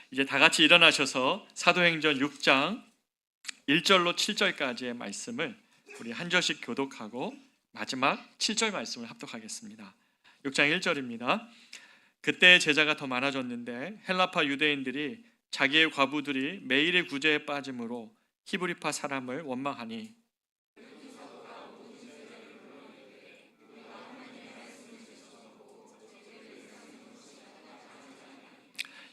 이제 다 같이 일어나셔서 사도행전 6장 1절로 7절까지의 말씀을 우리 한 절씩 교독하고 마지막 7절 말씀을 합독하겠습니다. 6장 1절입니다. 그때 제자가 더 많아졌는데 헬라파 유대인들이 자기의 과부들이 매일의 구제에 빠짐으로 히브리파 사람을 원망하니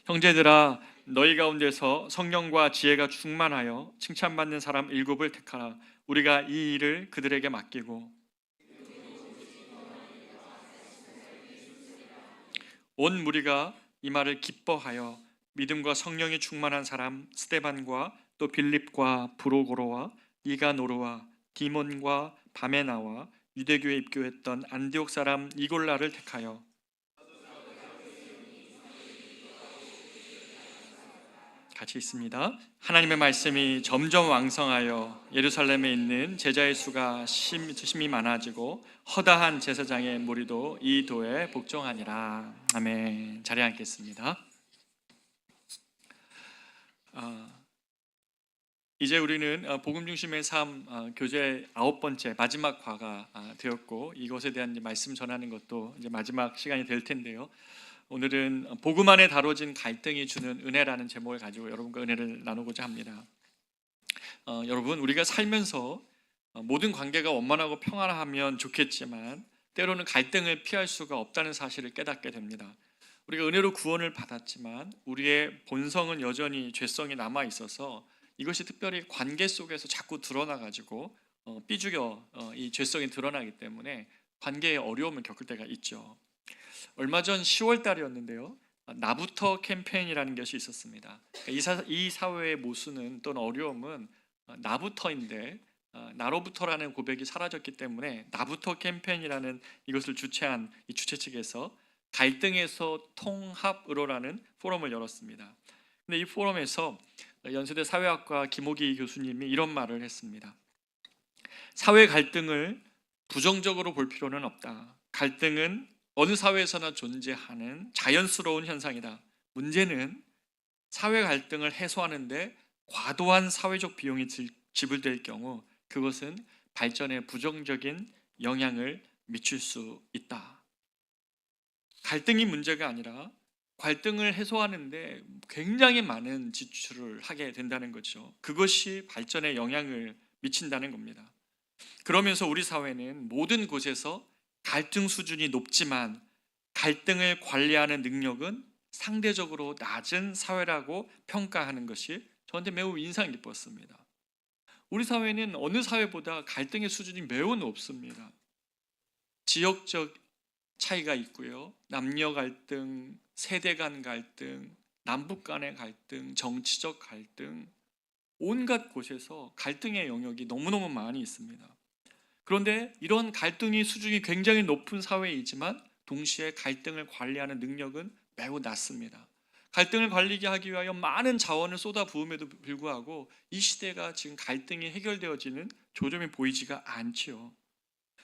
형제들아 너희 가운데서 성령과 지혜가 충만하여 칭찬받는 사람 7을 택하라. 우리가 이 일을 그들에게 맡기고 온 무리가 이 말을 기뻐하여 믿음과 성령이 충만한 사람 스데반과 또 빌립과 브로고로와 니가노르와 디몬과 바메나와 유대교에 입교했던 안디옥 사람 이골라를 택하여 같이 있습니다. 하나님의 말씀이 점점 왕성하여 예루살렘에 있는 제자의 수가 심히 많아지고 허다한 제사장의 무리도 이 도에 복종하니라. 아멘. 자리에 앉겠습니다. 이제 우리는 복음 중심의 삶 교재 9번째 마지막 과가 되었고 이것에 대한 말씀 전하는 것도 이제 마지막 시간이 될 텐데요. 오늘은 복음 안에 다뤄진 갈등이 주는 은혜라는 제목을 가지고 여러분과 은혜를 나누고자 합니다. 여러분, 우리가 살면서 모든 관계가 원만하고 평안하면 좋겠지만 때로는 갈등을 피할 수가 없다는 사실을 깨닫게 됩니다. 우리가 은혜로 구원을 받았지만 우리의 본성은 여전히 죄성이 남아 있어서 이것이 특별히 관계 속에서 자꾸 드러나가지고 삐죽여 이 죄성이 드러나기 때문에 관계에 어려움을 겪을 때가 있죠. 얼마 전 10월 달이었는데요. 나부터 캠페인이라는 것이 있었습니다. 이 사회의 모순은 또는 어려움은 나부터인데 나로부터라는 고백이 사라졌기 때문에 나부터 캠페인이라는 이것을 주최한 이 주최 측에서 갈등에서 통합으로라는 포럼을 열었습니다. 근데 이 포럼에서 연세대 사회학과 김호기 교수님이 이런 말을 했습니다. 사회 갈등을 부정적으로 볼 필요는 없다. 갈등은 어느 사회에서나 존재하는 자연스러운 현상이다. 문제는 사회 갈등을 해소하는데 과도한 사회적 비용이 지불될 경우 그것은 발전에 부정적인 영향을 미칠 수 있다. 갈등이 문제가 아니라 갈등을 해소하는데 굉장히 많은 지출을 하게 된다는 거죠. 그것이 발전에 영향을 미친다는 겁니다. 그러면서 우리 사회는 모든 곳에서 갈등 수준이 높지만 갈등을 관리하는 능력은 상대적으로 낮은 사회라고 평가하는 것이 저한테 매우 인상 깊었습니다. 우리 사회는 어느 사회보다 갈등의 수준이 매우 높습니다. 지역적 차이가 있고요. 남녀 갈등, 세대 간 갈등, 남북 간의 갈등, 정치적 갈등, 온갖 곳에서 갈등의 영역이 너무너무 많이 있습니다. 그런데 이런 갈등의 수준이 굉장히 높은 사회이지만 동시에 갈등을 관리하는 능력은 매우 낮습니다. 갈등을 관리하기 위하여 많은 자원을 쏟아부음에도 불구하고 이 시대가 지금 갈등이 해결되어지는 조짐이 보이지가 않지요.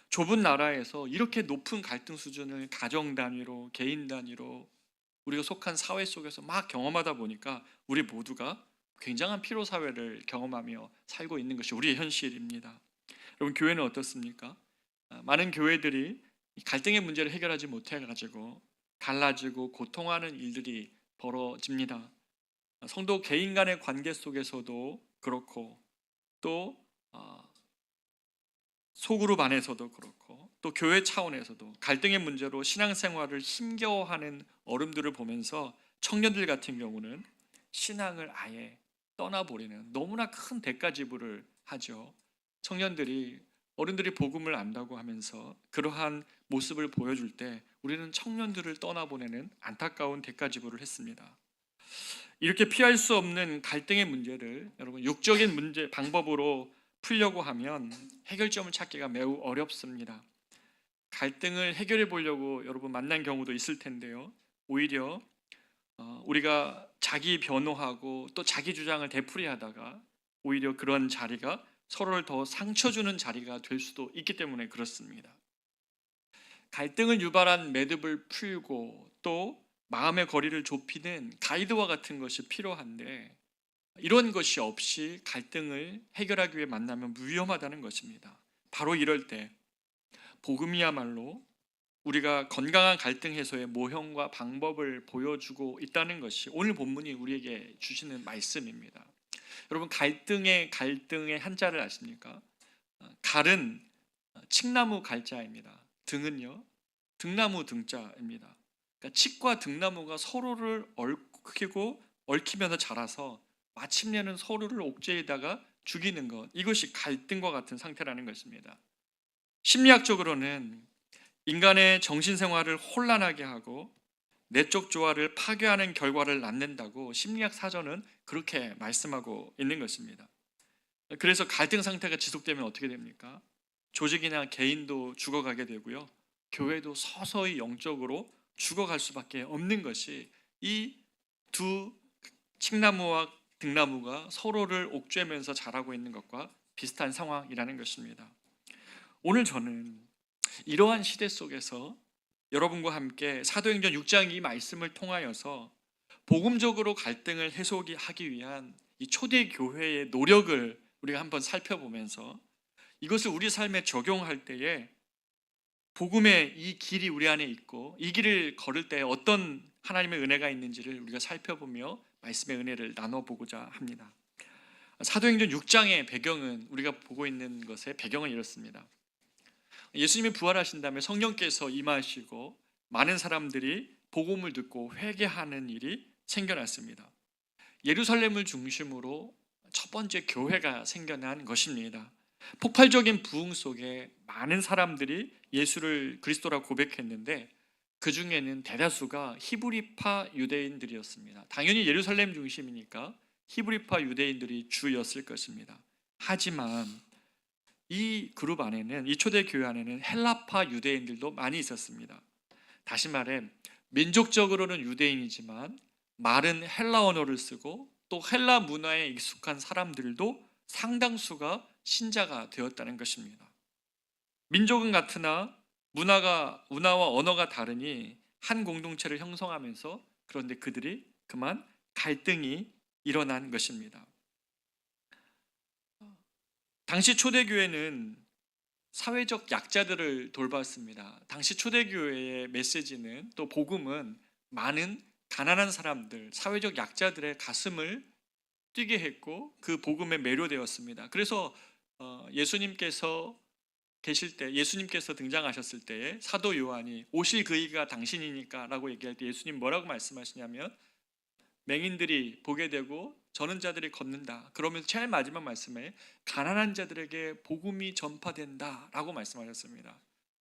좁은 나라에서 이렇게 높은 갈등 수준을 가정 단위로, 개인 단위로 우리가 속한 사회 속에서 막 경험하다 보니까 우리 모두가 굉장한 피로 사회를 경험하며 살고 있는 것이 우리의 현실입니다. 여러분, 교회는 어떻습니까? 많은 교회들이 갈등의 문제를 해결하지 못해가지고 갈라지고 고통하는 일들이 벌어집니다. 성도 개인 간의 관계 속에서도 그렇고 또 소그룹 안에서도 그렇고 또 교회 차원에서도 갈등의 문제로 신앙생활을 힘겨워하는 어른들을 보면서 청년들 같은 경우는 신앙을 아예 떠나버리는 너무나 큰 대가 지불을 하죠. 청년들이 어른들이 복음을 안다고 하면서 그러한 모습을 보여줄 때 우리는 청년들을 떠나보내는 안타까운 대가 지불을 했습니다. 이렇게 피할 수 없는 갈등의 문제를 여러분 육적인 문제 방법으로 풀려고 하면 해결점을 찾기가 매우 어렵습니다. 갈등을 해결해 보려고 여러분 만난 경우도 있을 텐데요. 오히려 우리가 자기 변호하고 또 자기 주장을 되풀이하다가 오히려 그런 자리가 서로를 더 상처 주는 자리가 될 수도 있기 때문에 그렇습니다. 갈등을 유발한 매듭을 풀고 또 마음의 거리를 좁히는 가이드와 같은 것이 필요한데 이런 것이 없이 갈등을 해결하기 위해 만나면 위험하다는 것입니다. 바로 이럴 때 복음이야말로 우리가 건강한 갈등 해소의 모형과 방법을 보여주고 있다는 것이 오늘 본문이 우리에게 주시는 말씀입니다. 여러분, 갈등의 한자를 아십니까? 갈은 칡나무 갈자입니다. 등은요, 등나무 등자입니다. 그러니까 칡과 등나무가 서로를 얽히면서 자라서 마침내는 서로를 옥죄에다가 죽이는 것, 이것이 갈등과 같은 상태라는 것입니다. 심리학적으로는 인간의 정신생활을 혼란하게 하고 내적 조화를 파괴하는 결과를 낳는다고 심리학 사전은 그렇게 말씀하고 있는 것입니다. 그래서 갈등 상태가 지속되면 어떻게 됩니까? 조직이나 개인도 죽어가게 되고요, 교회도 서서히 영적으로 죽어갈 수밖에 없는 것이 이 두 칡나무와 등나무가 서로를 옥죄면서 자라고 있는 것과 비슷한 상황이라는 것입니다. 오늘 저는 이러한 시대 속에서 여러분과 함께 사도행전 6장 이 말씀을 통하여서 복음적으로 갈등을 해소하기 위한 이 초대 교회의 노력을 우리가 한번 살펴보면서 이것을 우리 삶에 적용할 때에 복음의 이 길이 우리 안에 있고 이 길을 걸을 때 어떤 하나님의 은혜가 있는지를 우리가 살펴보며 말씀의 은혜를 나눠보고자 합니다. 사도행전 6장의 배경은 우리가 보고 있는 것의 배경은 이렇습니다. 예수님이 부활하신 다음에 성령께서 임하시고 많은 사람들이 복음을 듣고 회개하는 일이 생겨났습니다. 예루살렘을 중심으로 첫 번째 교회가 생겨난 것입니다. 폭발적인 부흥 속에 많은 사람들이 예수를 그리스도라 고백했는데 그 중에는 대다수가 히브리파 유대인들이었습니다. 당연히 예루살렘 중심이니까 히브리파 유대인들이 주였을 것입니다. 하지만 이 그룹 안에는, 이 초대교회 안에는 헬라파 유대인들도 많이 있었습니다. 다시 말해 민족적으로는 유대인이지만 말은 헬라 언어를 쓰고 또 헬라 문화에 익숙한 사람들도 상당수가 신자가 되었다는 것입니다. 민족은 같으나 문화와 언어가 다르니 한 공동체를 형성하면서, 그런데 그들이 그만 갈등이 일어난 것입니다. 당시 초대교회는 사회적 약자들을 돌봤습니다. 당시 초대교회의 메시지는, 또 복음은 많은 가난한 사람들, 사회적 약자들의 가슴을 뛰게 했고 그 복음에 매료되었습니다. 그래서 예수님께서 등장하셨을 때에 사도 요한이 오실 그이가 당신이니까 라고 얘기할 때 예수님 뭐라고 말씀하시냐면 맹인들이 보게 되고 저는 자들이 걷는다. 그러면서 제일 마지막 말씀에 가난한 자들에게 복음이 전파된다 라고 말씀하셨습니다.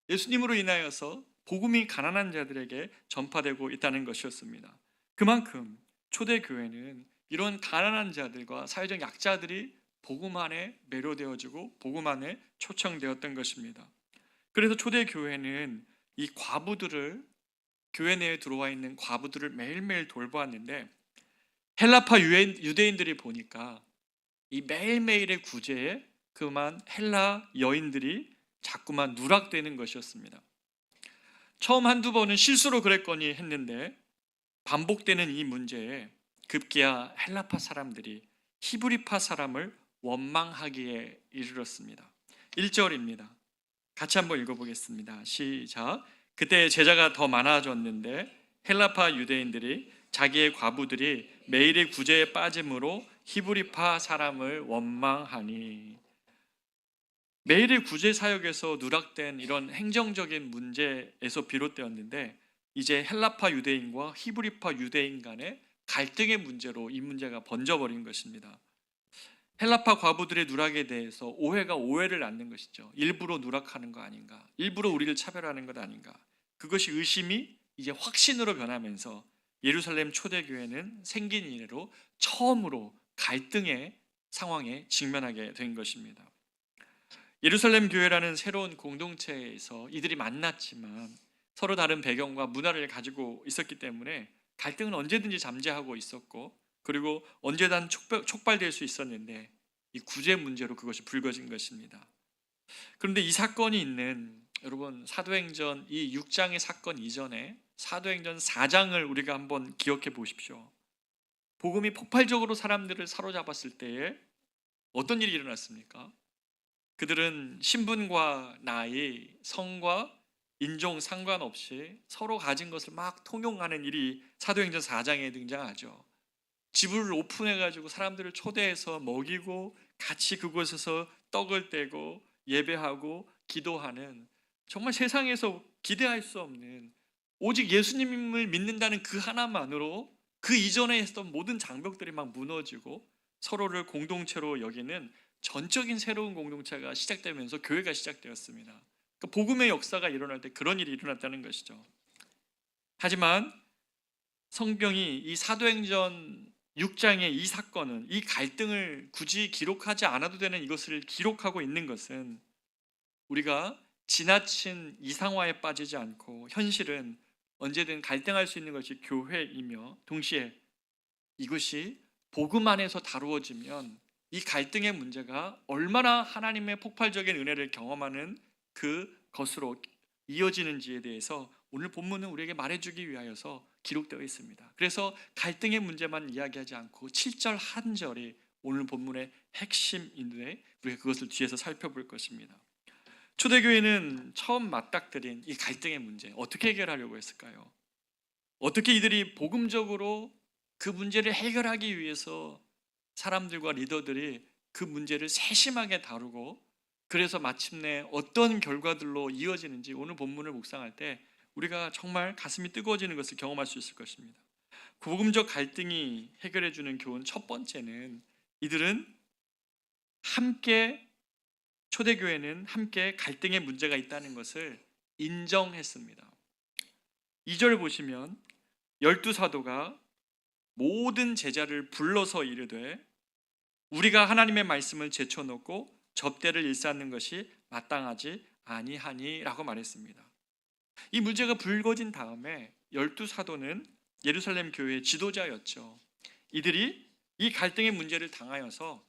예수님으로 인하여서 복음이 가난한 자들에게 전파되고 있다는 것이었습니다. 그만큼 초대교회는 이런 가난한 자들과 사회적 약자들이 복음 안에 매료되어지고 복음 안에 초청되었던 것입니다. 그래서 초대교회는 이 과부들을, 교회 내에 들어와 있는 과부들을 매일매일 돌보았는데 헬라파 유대인들이 보니까 이 매일매일의 구제에 그만 헬라 여인들이 자꾸만 누락되는 것이었습니다. 처음 한두 번은 실수로 그랬거니 했는데 반복되는 이 문제에 급기야 헬라파 사람들이 히브리파 사람을 원망하기에 이르렀습니다. 1절입니다. 같이 한번 읽어보겠습니다. 시작. 그때 제자가 더 많아졌는데 헬라파 유대인들이 자기의 과부들이 매일의 구제에 빠짐으로 히브리파 사람을 원망하니, 매일의 구제 사역에서 누락된 이런 행정적인 문제에서 비롯되었는데 이제 헬라파 유대인과 히브리파 유대인 간의 갈등의 문제로 이 문제가 번져버린 것입니다. 헬라파 과부들의 누락에 대해서 오해가 오해를 낳는 것이죠. 일부러 누락하는 거 아닌가, 일부러 우리를 차별하는 것 아닌가. 그것이 의심이 이제 확신으로 변하면서 예루살렘 초대교회는 생긴 이래로 처음으로 갈등의 상황에 직면하게 된 것입니다. 예루살렘 교회라는 새로운 공동체에서 이들이 만났지만 서로 다른 배경과 문화를 가지고 있었기 때문에 갈등은 언제든지 잠재하고 있었고, 그리고 언제든 촉발될 수 있었는데 이 구제 문제로 그것이 불거진 것입니다. 그런데 이 사건이 있는 여러분, 사도행전 이 6장의 사건 이전에 사도행전 4장을 우리가 한번 기억해 보십시오. 복음이 폭발적으로 사람들을 사로잡았을 때에 어떤 일이 일어났습니까? 그들은 신분과 나이, 성과 인종 상관없이 서로 가진 것을 막 통용하는 일이 사도행전 4장에 등장하죠. 집을 오픈해가지고 사람들을 초대해서 먹이고 같이 그곳에서 떡을 떼고 예배하고 기도하는, 정말 세상에서 기대할 수 없는, 오직 예수님을 믿는다는 그 하나만으로 그 이전에 했던 모든 장벽들이 막 무너지고 서로를 공동체로 여기는 전적인 새로운 공동체가 시작되면서 교회가 시작되었습니다. 그러니까 복음의 역사가 일어날 때 그런 일이 일어났다는 것이죠. 하지만 성경이 이 사도행전 6장의 이 사건은, 이 갈등을 굳이 기록하지 않아도 되는 이것을 기록하고 있는 것은, 우리가 지나친 이상화에 빠지지 않고 현실은 언제든 갈등할 수 있는 것이 교회이며, 동시에 이것이 복음 안에서 다루어지면 이 갈등의 문제가 얼마나 하나님의 폭발적인 은혜를 경험하는 그 것으로 이어지는지에 대해서 오늘 본문은 우리에게 말해주기 위하여서 기록되어 있습니다. 그래서 갈등의 문제만 이야기하지 않고 7절 한 절이 오늘 본문의 핵심인데 우리가 그것을 뒤에서 살펴볼 것입니다. 초대교회는 처음 맞닥뜨린 이 갈등의 문제, 어떻게 해결하려고 했을까요? 어떻게 이들이 복음적으로 그 문제를 해결하기 위해서 사람들과 리더들이 그 문제를 세심하게 다루고, 그래서 마침내 어떤 결과들로 이어지는지 오늘 본문을 묵상할 때 우리가 정말 가슴이 뜨거워지는 것을 경험할 수 있을 것입니다. 복음적 갈등이 해결해 주는 교훈 첫 번째는, 이들은 함께, 초대교회는 함께 갈등의 문제가 있다는 것을 인정했습니다. 2절 보시면 12사도가 모든 제자를 불러서 이르되 우리가 하나님의 말씀을 제쳐놓고 접대를 일삼는 것이 마땅하지 아니하니라고 말했습니다. 이 문제가 불거진 다음에 12사도는 예루살렘 교회의 지도자였죠. 이들이 이 갈등의 문제를 당하여서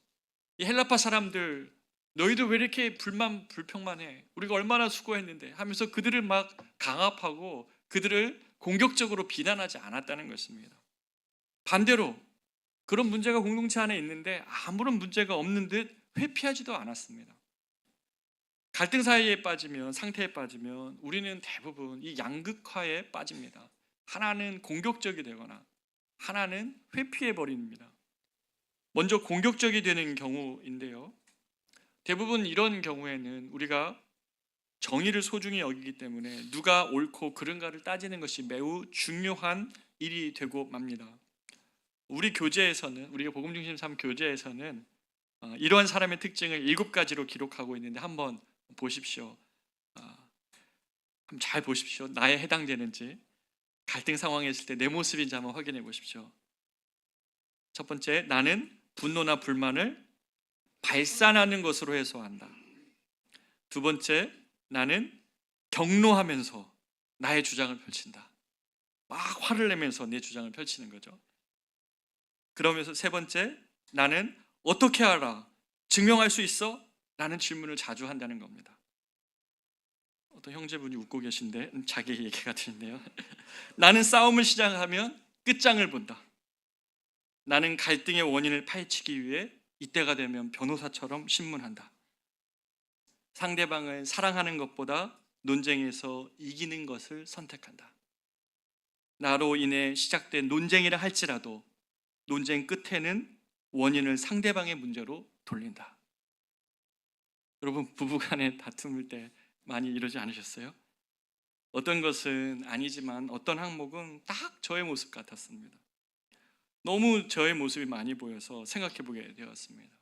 이 헬라파 사람들, 너희들 왜 이렇게 불평만 해? 우리가 얼마나 수고했는데 하면서 그들을 막 강압하고 그들을 공격적으로 비난하지 않았다는 것입니다. 반대로 그런 문제가 공동체 안에 있는데 아무런 문제가 없는 듯 회피하지도 않았습니다. 갈등 사이에 빠지면, 상태에 빠지면 우리는 대부분 이 양극화에 빠집니다. 하나는 공격적이 되거나 하나는 회피해 버립니다. 먼저 공격적이 되는 경우인데요, 대부분 이런 경우에는 우리가 정의를 소중히 여기기 때문에 누가 옳고 그른가를 따지는 것이 매우 중요한 일이 되고 맙니다. 우리 교재에서는, 우리가 복음중심 3 교재에서는 이러한 사람의 특징을 7가지로 기록하고 있는데 한번 보십시오. 한번 잘 보십시오. 나에 해당되는지, 갈등 상황에 있을 때 내 모습인지 한번 확인해 보십시오. 첫 번째, 나는 분노나 불만을 발산하는 것으로 해소한다. 두 번째, 나는 격노하면서 나의 주장을 펼친다. 막 화를 내면서 내 주장을 펼치는 거죠. 그러면서 세 번째, 나는 어떻게 알아? 증명할 수 있어? 라는 질문을 자주 한다는 겁니다. 어떤 형제분이 웃고 계신데 자기 얘기 같은데요. 나는 싸움을 시작하면 끝장을 본다. 나는 갈등의 원인을 파헤치기 위해 이때가 되면 변호사처럼 신문한다. 상대방을 사랑하는 것보다 논쟁에서 이기는 것을 선택한다. 나로 인해 시작된 논쟁이라 할지라도 논쟁 끝에는 원인을 상대방의 문제로 돌린다. 여러분, 부부간의 다툼일 때 많이 이러지 않으셨어요? 어떤 것은 아니지만 어떤 항목은 딱 저의 모습 같았습니다. 너무 저의 모습이 많이 보여서 생각해 보게 되었습니다.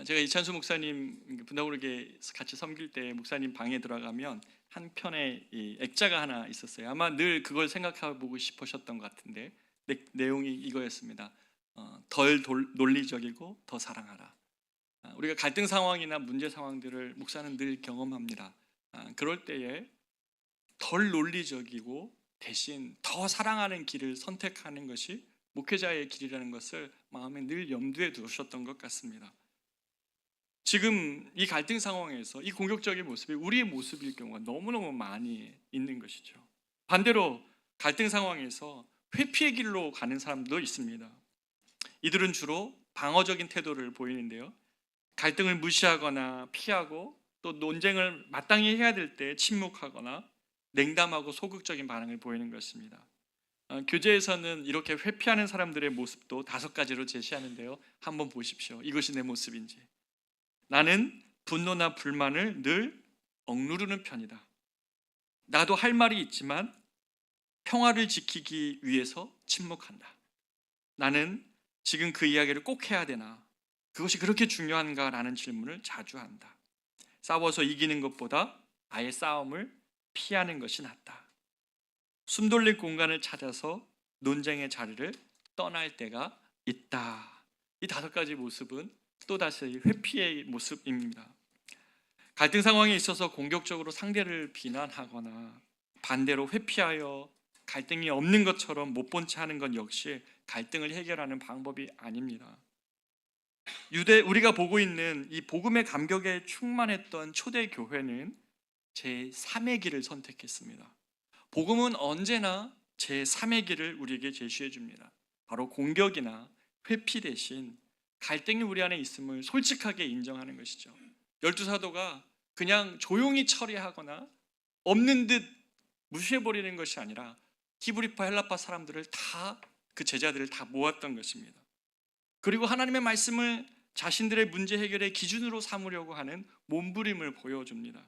제가 이찬수 목사님 분당우르교에서 같이 섬길 때 목사님 방에 들어가면 한 편의 이 액자가 하나 있었어요. 아마 늘 그걸 생각해 보고 싶으셨던 것 같은데 내용이 이거였습니다. 덜 논리적이고 더 사랑하라. 우리가 갈등 상황이나 문제 상황들을 목사는 늘 경험합니다. 그럴 때에 덜 논리적이고 대신 더 사랑하는 길을 선택하는 것이 목회자의 길이라는 것을 마음에 늘 염두에 두셨던 것 같습니다. 지금 이 갈등 상황에서 이 공격적인 모습이 우리의 모습일 경우가 너무너무 많이 있는 것이죠. 반대로 갈등 상황에서 회피의 길로 가는 사람도 있습니다. 이들은 주로 방어적인 태도를 보이는데요. 갈등을 무시하거나 피하고 또 논쟁을 마땅히 해야 될 때 침묵하거나 냉담하고 소극적인 반응을 보이는 것입니다. 교재에서는 이렇게 회피하는 사람들의 모습도 5가지로 제시하는데요. 한번 보십시오. 이것이 내 모습인지. 나는 분노나 불만을 늘 억누르는 편이다. 나도 할 말이 있지만 평화를 지키기 위해서 침묵한다. 나는 지금 그 이야기를 꼭 해야 되나? 그것이 그렇게 중요한가? 라는 질문을 자주 한다. 싸워서 이기는 것보다 아예 싸움을 피하는 것이 낫다. 숨 돌릴 공간을 찾아서 논쟁의 자리를 떠날 때가 있다. 이 5가지 모습은 또다시 회피의 모습입니다. 갈등 상황에 있어서 공격적으로 상대를 비난하거나 반대로 회피하여 갈등이 없는 것처럼 못 본 채 하는 건 역시 갈등을 해결하는 방법이 아닙니다. 우리가 보고 있는 이 복음의 감격에 충만했던 초대 교회는 제3의 길을 선택했습니다. 복음은 언제나 제3의 길을 우리에게 제시해 줍니다. 바로 공격이나 회피 대신 갈등이 우리 안에 있음을 솔직하게 인정하는 것이죠. 12사도가 그냥 조용히 처리하거나 없는 듯 무시해버리는 것이 아니라 히브리파 헬라파 사람들을 그 제자들을 다 모았던 것입니다. 그리고 하나님의 말씀을 자신들의 문제 해결의 기준으로 삼으려고 하는 몸부림을 보여줍니다.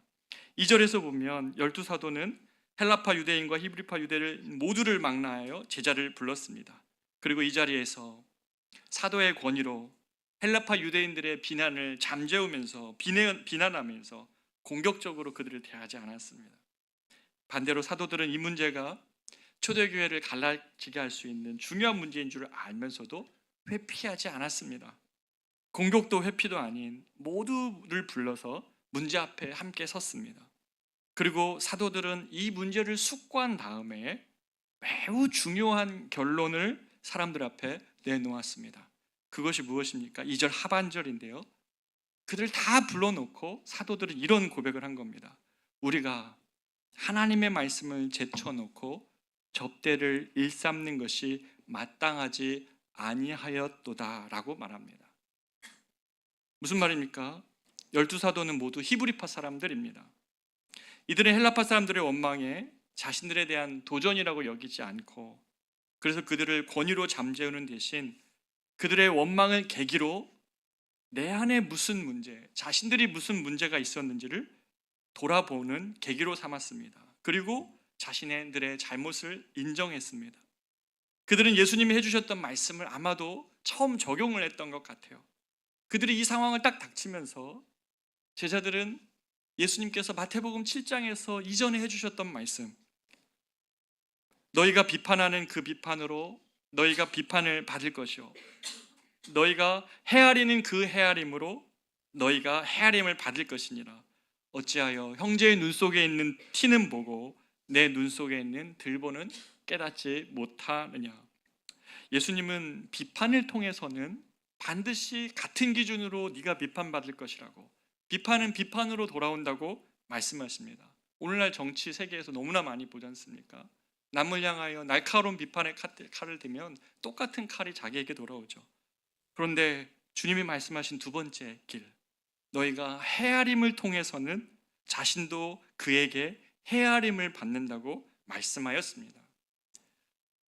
2절에서 보면 12사도는 헬라파 유대인과 히브리파 유대를 모두를 망라하여 제자를 불렀습니다. 그리고 이 자리에서 사도의 권위로 헬라파 유대인들의 비난을 잠재우면서 비난하면서 공격적으로 그들을 대하지 않았습니다. 반대로 사도들은 이 문제가 초대교회를 갈라지게 할 수 있는 중요한 문제인 줄 알면서도 회피하지 않았습니다. 공격도 회피도 아닌 모두를 불러서 문제 앞에 함께 섰습니다. 그리고 사도들은 이 문제를 숙고한 다음에 매우 중요한 결론을 사람들 앞에 내놓았습니다. 그것이 무엇입니까? 2절 하반절인데요. 그들 다 불러놓고 사도들은 이런 고백을 한 겁니다. 우리가 하나님의 말씀을 제쳐놓고 접대를 일삼는 것이 마땅하지 아니하였도다 라고 말합니다. 무슨 말입니까? 12사도는 모두 히브리파 사람들입니다. 이들은 헬라파 사람들의 원망에 자신들에 대한 도전이라고 여기지 않고 그래서 그들을 권위로 잠재우는 대신 그들의 원망을 계기로 내 안에 무슨 문제, 자신들이 무슨 문제가 있었는지를 돌아보는 계기로 삼았습니다. 그리고 자신들의 잘못을 인정했습니다. 그들은 예수님이 해주셨던 말씀을 아마도 처음 적용을 했던 것 같아요. 그들이 이 상황을 딱 닥치면서 제자들은 예수님께서 마태복음 7장에서 이전에 해주셨던 말씀, 너희가 비판하는 그 비판으로 너희가 비판을 받을 것이요 너희가 헤아리는 그 헤아림으로 너희가 헤아림을 받을 것이니라. 어찌하여 형제의 눈 속에 있는 티는 보고 내 눈 속에 있는 들보는 깨닫지 못하느냐. 예수님은 비판을 통해서는 반드시 같은 기준으로 네가 비판받을 것이라고, 비판은 비판으로 돌아온다고 말씀하십니다. 오늘날 정치 세계에서 너무나 많이 보지 않습니까? 남을 향하여 날카로운 비판의 칼을 들면 똑같은 칼이 자기에게 돌아오죠. 그런데 주님이 말씀하신 2번째 길, 너희가 헤아림을 통해서는 자신도 그에게 헤아림을 받는다고 말씀하였습니다.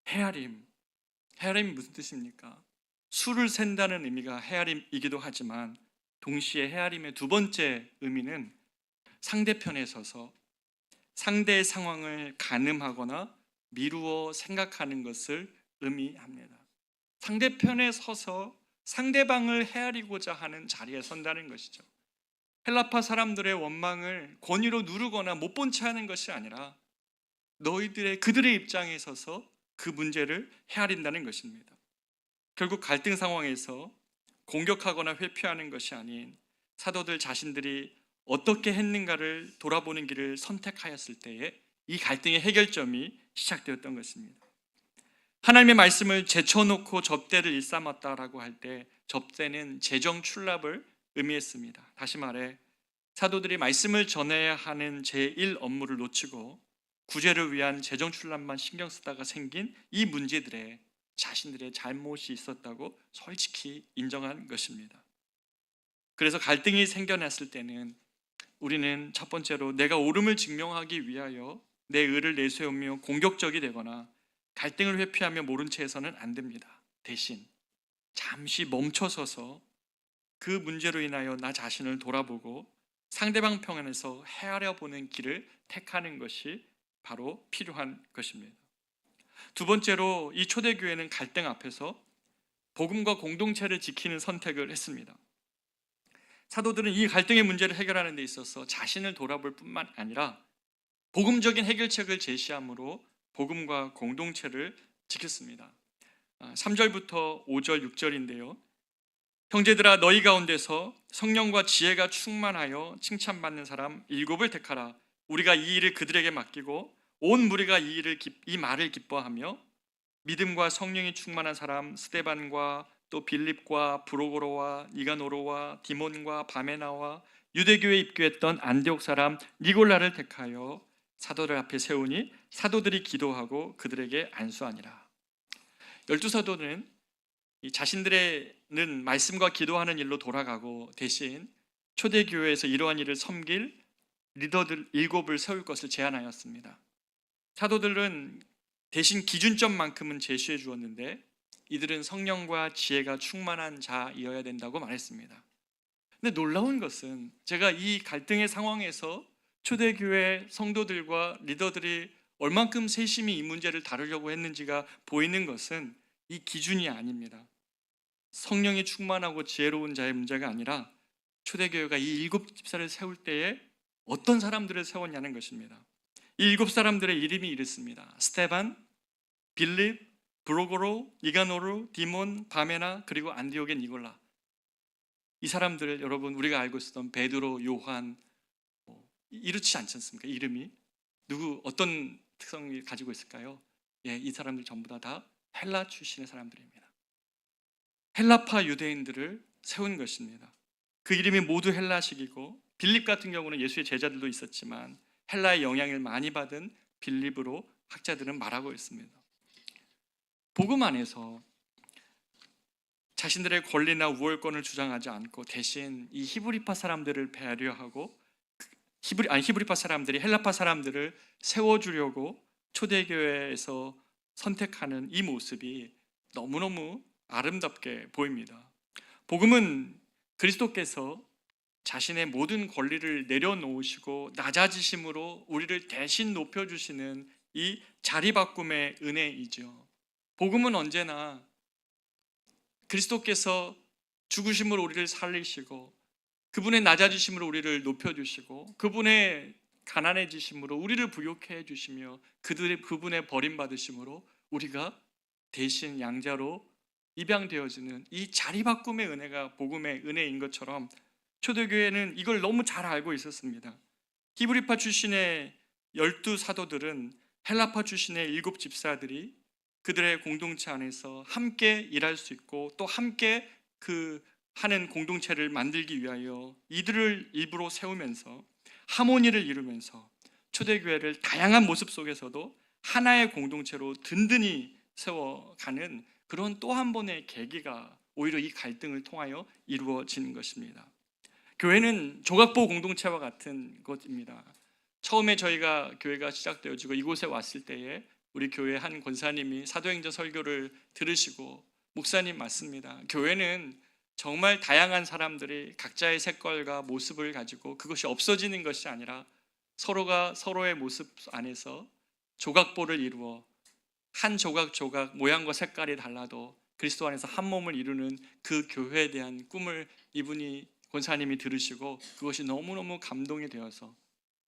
헤아림이 무슨 뜻입니까? 수를 센다는 의미가 헤아림이기도 하지만 동시에 헤아림의 2번째 의미는 상대편에 서서 상대의 상황을 가늠하거나 미루어 생각하는 것을 의미합니다. 상대편에 서서 상대방을 헤아리고자 하는 자리에 선다는 것이죠. 헬라파 사람들의 원망을 권위로 누르거나 못 본 채 하는 것이 아니라 그들의 입장에 서서 그 문제를 헤아린다는 것입니다. 결국 갈등 상황에서 공격하거나 회피하는 것이 아닌 사도들 자신들이 어떻게 했는가를 돌아보는 길을 선택하였을 때에 이 갈등의 해결점이 시작되었던 것입니다. 하나님의 말씀을 제쳐놓고 접대를 일삼았다라고 할 때 접대는 재정 출납을 의미했습니다. 다시 말해 사도들이 말씀을 전해야 하는 제1 업무를 놓치고 구제를 위한 재정 출납만 신경 쓰다가 생긴 이 문제들에 자신들의 잘못이 있었다고 솔직히 인정한 것입니다. 그래서 갈등이 생겨났을 때는 우리는 첫 번째로 내가 옳음을 증명하기 위하여 내 의를 내세우며 공격적이 되거나 갈등을 회피하며 모른 채 해서는 안 됩니다. 대신 잠시 멈춰서서 그 문제로 인하여 나 자신을 돌아보고 상대방 편에서 헤아려 보는 길을 택하는 것이 바로 필요한 것입니다. 두 번째로 이 초대교회는 갈등 앞에서 복음과 공동체를 지키는 선택을 했습니다. 사도들은 이 갈등의 문제를 해결하는 데 있어서 자신을 돌아볼 뿐만 아니라 복음적인 해결책을 제시함으로 복음과 공동체를 지켰습니다. 3절부터 5절, 6절인데요. 형제들아 너희 가운데서 성령과 지혜가 충만하여 칭찬받는 사람 7을 택하라. 우리가 이 일을 그들에게 맡기고 온 무리가 이 말을 기뻐하며 믿음과 성령이 충만한 사람 스데반과 또 빌립과 브로고로와 니가노로와 디몬과 바메나와 유대교에 입교했던 안디옥 사람 니골라를 택하여 사도들 앞에 세우니 사도들이 기도하고 그들에게 안수하니라. 12사도는 자신들은 말씀과 기도하는 일로 돌아가고 대신 초대교회에서 이러한 일을 섬길 리더들 7을 세울 것을 제안하였습니다. 사도들은 대신 기준점만큼은 제시해 주었는데 이들은 성령과 지혜가 충만한 자이어야 된다고 말했습니다. 근데 놀라운 것은 제가 이 갈등의 상황에서 초대교회 성도들과 리더들이 얼만큼 세심히 이 문제를 다루려고 했는지가 보이는 것은 이 기준이 아닙니다. 성령이 충만하고 지혜로운 자의 문제가 아니라 초대교회가 이 7집사를 세울 때에 어떤 사람들을 세웠냐는 것입니다. 이 7사람들의 이름이 이렇습니다. 스데반, 빌립, 브로고로, 니가노르, 디몬, 바메나 그리고 안디옥의 니골라. 이 사람들 여러분 우리가 알고 있었던 베드로, 요한 이렇지 않지 않습니까? 이름이 누구 어떤 특성을 가지고 있을까요? 이 사람들 전부 다 헬라 출신의 사람들입니다. 헬라파 유대인들을 세운 것입니다. 그 이름이 모두 헬라식이고 빌립 같은 경우는 예수의 제자들도 있었지만 헬라의 영향을 많이 받은 빌립으로 학자들은 말하고 있습니다. 복음 안에서 자신들의 권리나 우월권을 주장하지 않고 대신 이 히브리파 사람들을 배려하고 히브리파 사람들이 헬라파 사람들을 세워주려고 초대교회에서 선택하는 이 모습이 너무너무 아름답게 보입니다. 복음은 그리스도께서 자신의 모든 권리를 내려놓으시고 낮아지심으로 우리를 대신 높여주시는 이 자리바꿈의 은혜이죠. 복음은 언제나 그리스도께서 죽으심으로 우리를 살리시고 그분의 낮아지심으로 우리를 높여주시고 그분의 가난해지심으로 우리를 부욕해 주시며 그분의 버림받으심으로 우리가 대신 양자로 입양되어지는 이 자리바꿈의 은혜가 복음의 은혜인 것처럼 초대교회는 이걸 너무 잘 알고 있었습니다. 히브리파 출신의 12사도들은 헬라파 출신의 7집사들이 그들의 공동체 안에서 함께 일할 수 있고 또 함께 하는 공동체를 만들기 위하여 이들을 일부러 세우면서 하모니를 이루면서 초대교회를 다양한 모습 속에서도 하나의 공동체로 든든히 세워가는 그런 또 한 번의 계기가 오히려 이 갈등을 통하여 이루어지는 것입니다. 교회는 조각보 공동체와 같은 것입니다. 처음에 저희가 교회가 시작되어지고 이곳에 왔을 때에 우리 교회 한 권사님이 사도행전 설교를 들으시고 목사님 맞습니다. 교회는 정말 다양한 사람들이 각자의 색깔과 모습을 가지고 그것이 없어지는 것이 아니라 서로가 서로의 모습 안에서 조각보를 이루어 한 조각 모양과 색깔이 달라도 그리스도 안에서 한 몸을 이루는 그 교회에 대한 꿈을 이분이 권사님이 들으시고 그것이 너무너무 감동이 되어서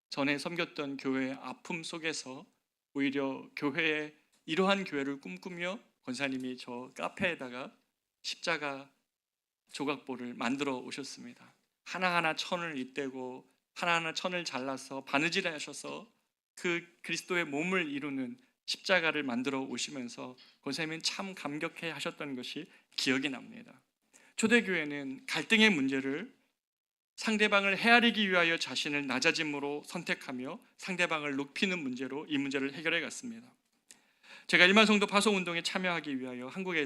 전에 섬겼던 교회의 아픔 속에서 오히려 교회에 이러한 교회를 꿈꾸며 권사님이 저 카페에다가 십자가 조각보를 만들어 오셨습니다. 하나하나 천을 잇대고 하나하나 천을 잘라서 바느질 하셔서 그 그리스도의 몸을 이루는 십자가를 만들어 오시면서 권사님은 참 감격해 하셨던 것이 기억이 납니다. 초대교회는 갈등의 문제를 상대방을 헤아리기 위하여 자신을 낮아짐으로 선택하며 상대방을 높이는 문제로 이 문제를 해결해 갔습니다. 제가 일반 성도 파송 운동에 참여하기 위하여 한국에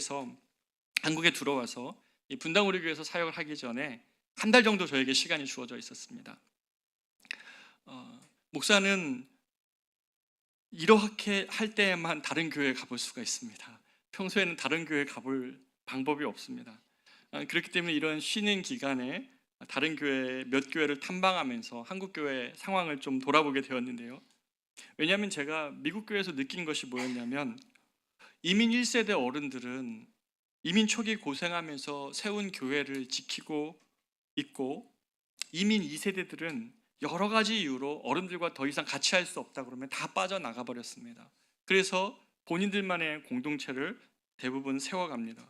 들어와서 이 분당 우리교회에서 사역을 하기 전에 한 달 정도 저에게 시간이 주어져 있었습니다. 목사는 이렇게 할 때에만 다른 교회에 가볼 수가 있습니다. 평소에는 다른 교회에 가볼 방법이 없습니다. 그렇기 때문에 이런 쉬는 기간에 다른 교회 몇 교회를 탐방하면서 한국 교회 상황을 좀 돌아보게 되었는데요. 왜냐하면 제가 미국 교회에서 느낀 것이 뭐였냐면, 이민 1세대 어른들은 이민 초기 고생하면서 세운 교회를 지키고 있고, 이민 2세대들은 여러 가지 이유로 어른들과 더 이상 같이 할 수 없다 그러면 다 빠져나가 버렸습니다. 그래서 본인들만의 공동체를 대부분 세워갑니다.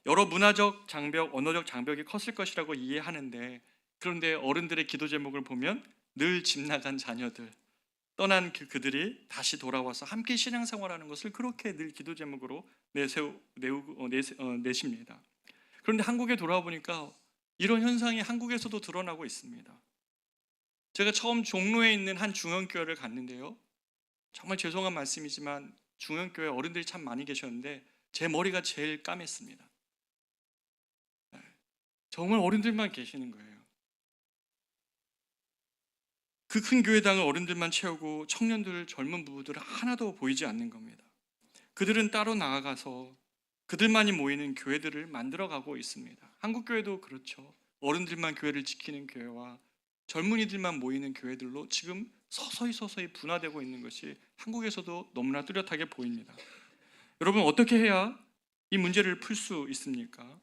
여러 문화적 장벽, 언어적 장벽이 컸을 것이라고 이해하는데, 그런데 어른들의 기도 제목을 보면 늘 집 나간 자녀들, 떠난 그들이 다시 돌아와서 함께 신앙생활하는 것을 그렇게 늘 기도 제목으로 내십니다. 그런데 한국에 돌아와 보니까 이런 현상이 한국에서도 드러나고 있습니다. 제가 처음 종로에 있는 한 중형교회를 갔는데요, 정말 죄송한 말씀이지만 중형교회 어른들이 참 많이 계셨는데 제 머리가 제일 까맸습니다. 정말 어른들만 계시는 거예요. 그 큰 교회당을 어른들만 채우고 청년들, 젊은 부부들은 하나도 보이지 않는 겁니다. 그들은 따로 나아가서 그들만이 모이는 교회들을 만들어가고 있습니다. 한국 교회도 그렇죠. 어른들만 교회를 지키는 교회와 젊은이들만 모이는 교회들로 지금 서서히 분화되고 있는 것이 한국에서도 너무나 뚜렷하게 보입니다. 여러분, 어떻게 해야 이 문제를 풀 수 있습니까?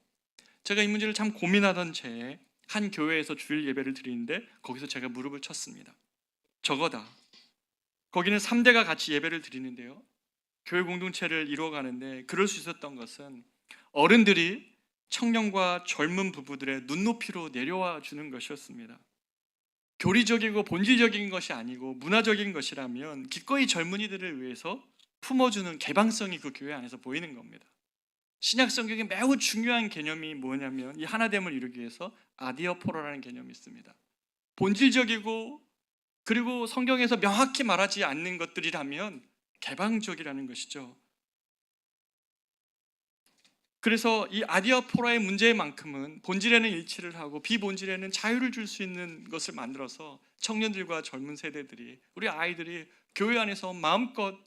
제가 이 문제를 참 고민하던 채에 한 교회에서 주일 예배를 드리는데 거기서 제가 무릎을 쳤습니다. 저거다. 거기는 3대가 같이 예배를 드리는데요, 교회 공동체를 이루어가는데 그럴 수 있었던 것은 어른들이 청년과 젊은 부부들의 눈높이로 내려와 주는 것이었습니다. 교리적이고 본질적인 것이 아니고 문화적인 것이라면 기꺼이 젊은이들을 위해서 품어주는 개방성이 그 교회 안에서 보이는 겁니다. 신약 성경에 매우 중요한 개념이 뭐냐면, 이 하나됨을 이루기 위해서 아디어포라라는 개념이 있습니다. 본질적이고 그리고 성경에서 명확히 말하지 않는 것들이라면 개방적이라는 것이죠. 그래서 이 아디어포라의 문제만큼은 본질에는 일치를 하고 비본질에는 자유를 줄 수 있는 것을 만들어서 청년들과 젊은 세대들이, 우리 아이들이 교회 안에서 마음껏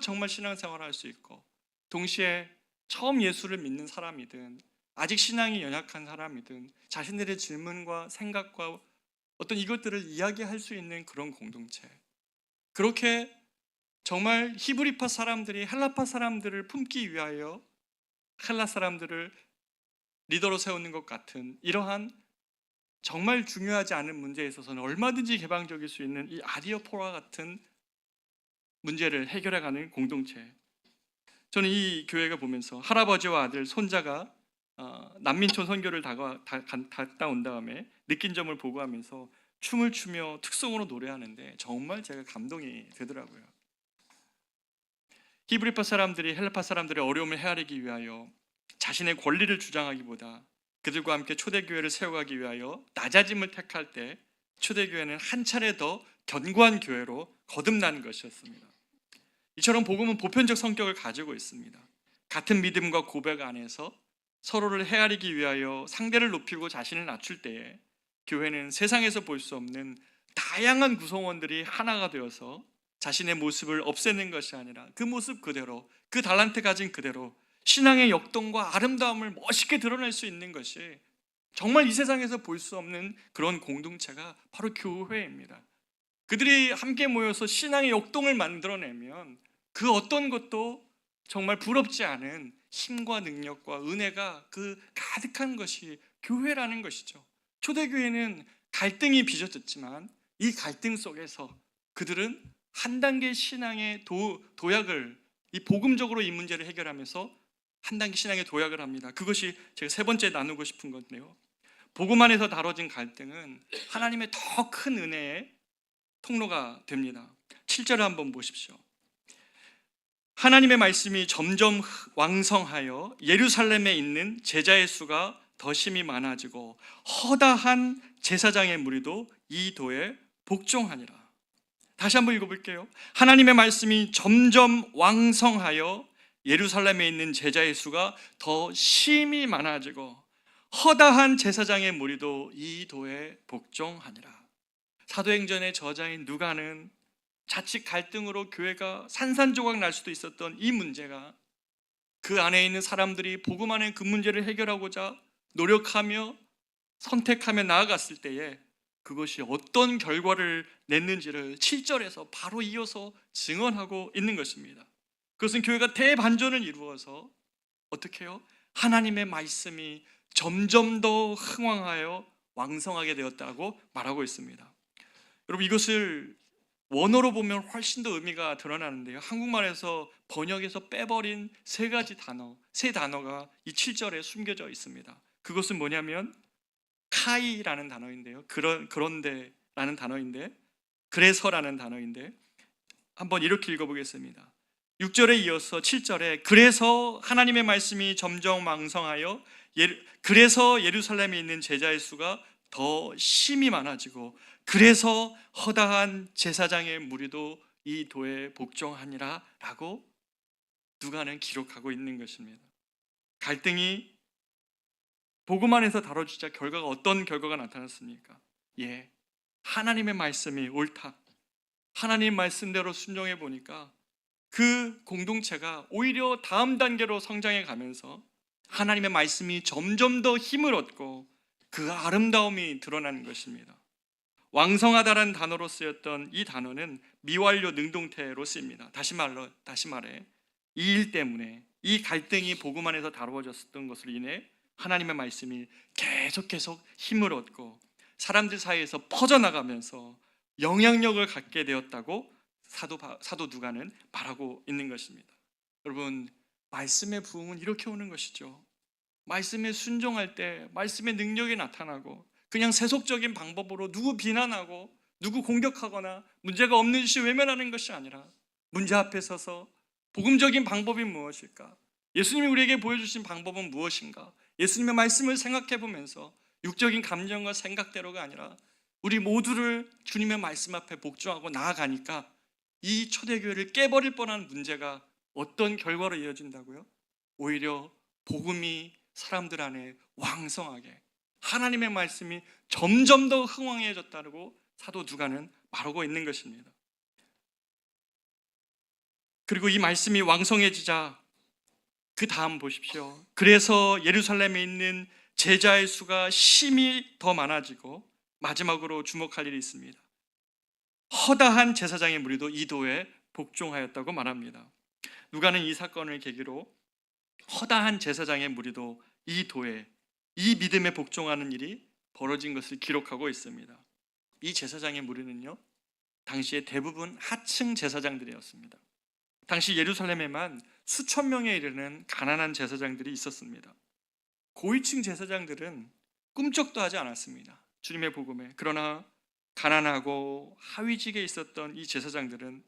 정말 신앙생활을 할 수 있고, 동시에 처음 예수를 믿는 사람이든 아직 신앙이 연약한 사람이든 자신들의 질문과 생각과 어떤 이것들을 이야기할 수 있는 그런 공동체, 그렇게 정말 히브리파 사람들이 헬라파 사람들을 품기 위하여 헬라 사람들을 리더로 세우는 것 같은 이러한 정말 중요하지 않은 문제에 있어서는 얼마든지 개방적일 수 있는 이 아디오포라 같은 문제를 해결해가는 공동체, 저는 이 교회가 보면서 할아버지와 아들, 손자가 난민촌 선교를 갔다 온 다음에 느낀 점을 보고하면서 춤을 추며 특성으로 노래하는데 정말 제가 감동이 되더라고요. 히브리파 사람들이 헬라파 사람들의 어려움을 헤아리기 위하여 자신의 권리를 주장하기보다 그들과 함께 초대교회를 세워가기 위하여 낮아짐을 택할 때 초대교회는 한 차례 더 견고한 교회로 거듭난 것이었습니다. 이처럼 복음은 보편적 성격을 가지고 있습니다. 같은 믿음과 고백 안에서 서로를 헤아리기 위하여 상대를 높이고 자신을 낮출 때에 교회는 세상에서 볼 수 없는 다양한 구성원들이 하나가 되어서 자신의 모습을 없애는 것이 아니라 그 모습 그대로, 그 달란트 가진 그대로 신앙의 역동과 아름다움을 멋있게 드러낼 수 있는 것이 정말 이 세상에서 볼 수 없는 그런 공동체가 바로 교회입니다. 그들이 함께 모여서 신앙의 역동을 만들어내면 그 어떤 것도 정말 부럽지 않은 힘과 능력과 은혜가 그 가득한 것이 교회라는 것이죠. 초대교회는 갈등이 빚어졌지만 이 갈등 속에서 그들은 한 단계 신앙의 도약을, 이 복음적으로 이 문제를 해결하면서 한 단계 신앙의 도약을 합니다. 그것이 제가 세 번째 나누고 싶은 건데요, 복음 안에서 다뤄진 갈등은 하나님의 더 큰 은혜의 통로가 됩니다. 7절을 한번 보십시오. 하나님의 말씀이 점점 왕성하여 예루살렘에 있는 제자의 수가 더 심히 많아지고 허다한 제사장의 무리도 이 도에 복종하니라. 다시 한번 읽어볼게요. 하나님의 말씀이 점점 왕성하여 예루살렘에 있는 제자의 수가 더 심히 많아지고 허다한 제사장의 무리도 이 도에 복종하니라. 사도행전의 저자인 누가는 자칫 갈등으로 교회가 산산조각 날 수도 있었던 이 문제가 그 안에 있는 사람들이 복음 안에 그 문제를 해결하고자 노력하며 선택하며 나아갔을 때에 그것이 어떤 결과를 냈는지를 7절에서 바로 이어서 증언하고 있는 것입니다. 그것은 교회가 대반전을 이루어서 어떻게 해요? 하나님의 말씀이 점점 더 흥왕하여 왕성하게 되었다고 말하고 있습니다. 여러분, 이것을 원어로 보면 훨씬 더 의미가 드러나는데요, 한국말에서 번역에서 빼버린 세 단어가 이 7절에 숨겨져 있습니다. 그것은 뭐냐면 카이라는 단어인데요, 그런데라는 단어인데, 그래서라는 단어인데, 한번 이렇게 읽어보겠습니다. 6절에 이어서 7절에 그래서 하나님의 말씀이 점점 왕성하여 그래서 예루살렘에 있는 제자의 수가 더 심히 많아지고 그래서 허다한 제사장의 무리도 이 도에 복종하니라 라고 누가는 기록하고 있는 것입니다. 갈등이 복음 안에서 다뤄지자 결과가 어떤 결과가 나타났습니까? 하나님의 말씀이 옳다, 하나님 말씀대로 순종해 보니까 그 공동체가 오히려 다음 단계로 성장해 가면서 하나님의 말씀이 점점 더 힘을 얻고 그 아름다움이 드러나는 것입니다. 왕성하다라는 단어로 쓰였던 이 단어는 미완료 능동태로 쓰입니다. 다시 말해 이 일 때문에, 이 갈등이 복음 안에서 다루어졌던 것으로 인해 하나님의 말씀이 계속 힘을 얻고 사람들 사이에서 퍼져나가면서 영향력을 갖게 되었다고 사도 누가는 말하고 있는 것입니다. 여러분, 말씀의 부흥은 이렇게 오는 것이죠. 말씀에 순종할 때 말씀의 능력이 나타나고 그냥 세속적인 방법으로 누구 비난하고 누구 공격하거나 문제가 없는 듯이 외면하는 것이 아니라 문제 앞에 서서 복음적인 방법이 무엇일까? 예수님이 우리에게 보여주신 방법은 무엇인가? 예수님의 말씀을 생각해 보면서 육적인 감정과 생각대로가 아니라 우리 모두를 주님의 말씀 앞에 복종하고 나아가니까 이 초대교회를 깨버릴 뻔한 문제가 어떤 결과로 이어진다고요? 오히려 복음이 사람들 안에 왕성하게, 하나님의 말씀이 점점 더 흥왕해졌다고 사도 누가는 말하고 있는 것입니다. 그리고 이 말씀이 왕성해지자 그 다음 보십시오. 그래서 예루살렘에 있는 제자의 수가 심히 더 많아지고 마지막으로 주목할 일이 있습니다. 허다한 제사장의 무리도 이 도에 복종하였다고 말합니다. 누가는 이 사건을 계기로 허다한 제사장의 무리도 이 도에, 이 믿음에 복종하는 일이 벌어진 것을 기록하고 있습니다. 이 제사장의 무리는요, 당시에 대부분 하층 제사장들이었습니다. 당시 예루살렘에만 수천 명에 이르는 가난한 제사장들이 있었습니다. 고위층 제사장들은 꿈쩍도 하지 않았습니다, 주님의 복음에. 그러나 가난하고 하위직에 있었던 이 제사장들은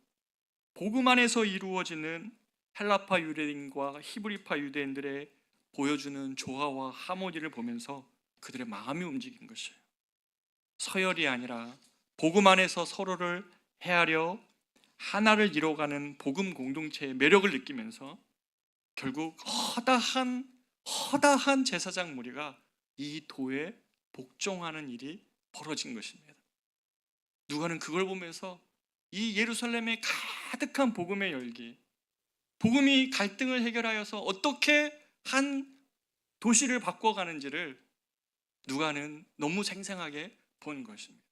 복음 안에서 이루어지는 헬라파 유대인과 히브리파 유대인들의 보여주는 조화와 하모니를 보면서 그들의 마음이 움직인 것이에요. 서열이 아니라 복음 안에서 서로를 헤아려 하나를 이뤄가는 복음 공동체의 매력을 느끼면서 결국 허다한 제사장 무리가 이 도에 복종하는 일이 벌어진 것입니다. 누가는 그걸 보면서 이 예루살렘에 가득한 복음의 열기, 복음이 갈등을 해결하여서 어떻게 한 도시를 바꿔가는지를 누가는 너무 생생하게 본 것입니다.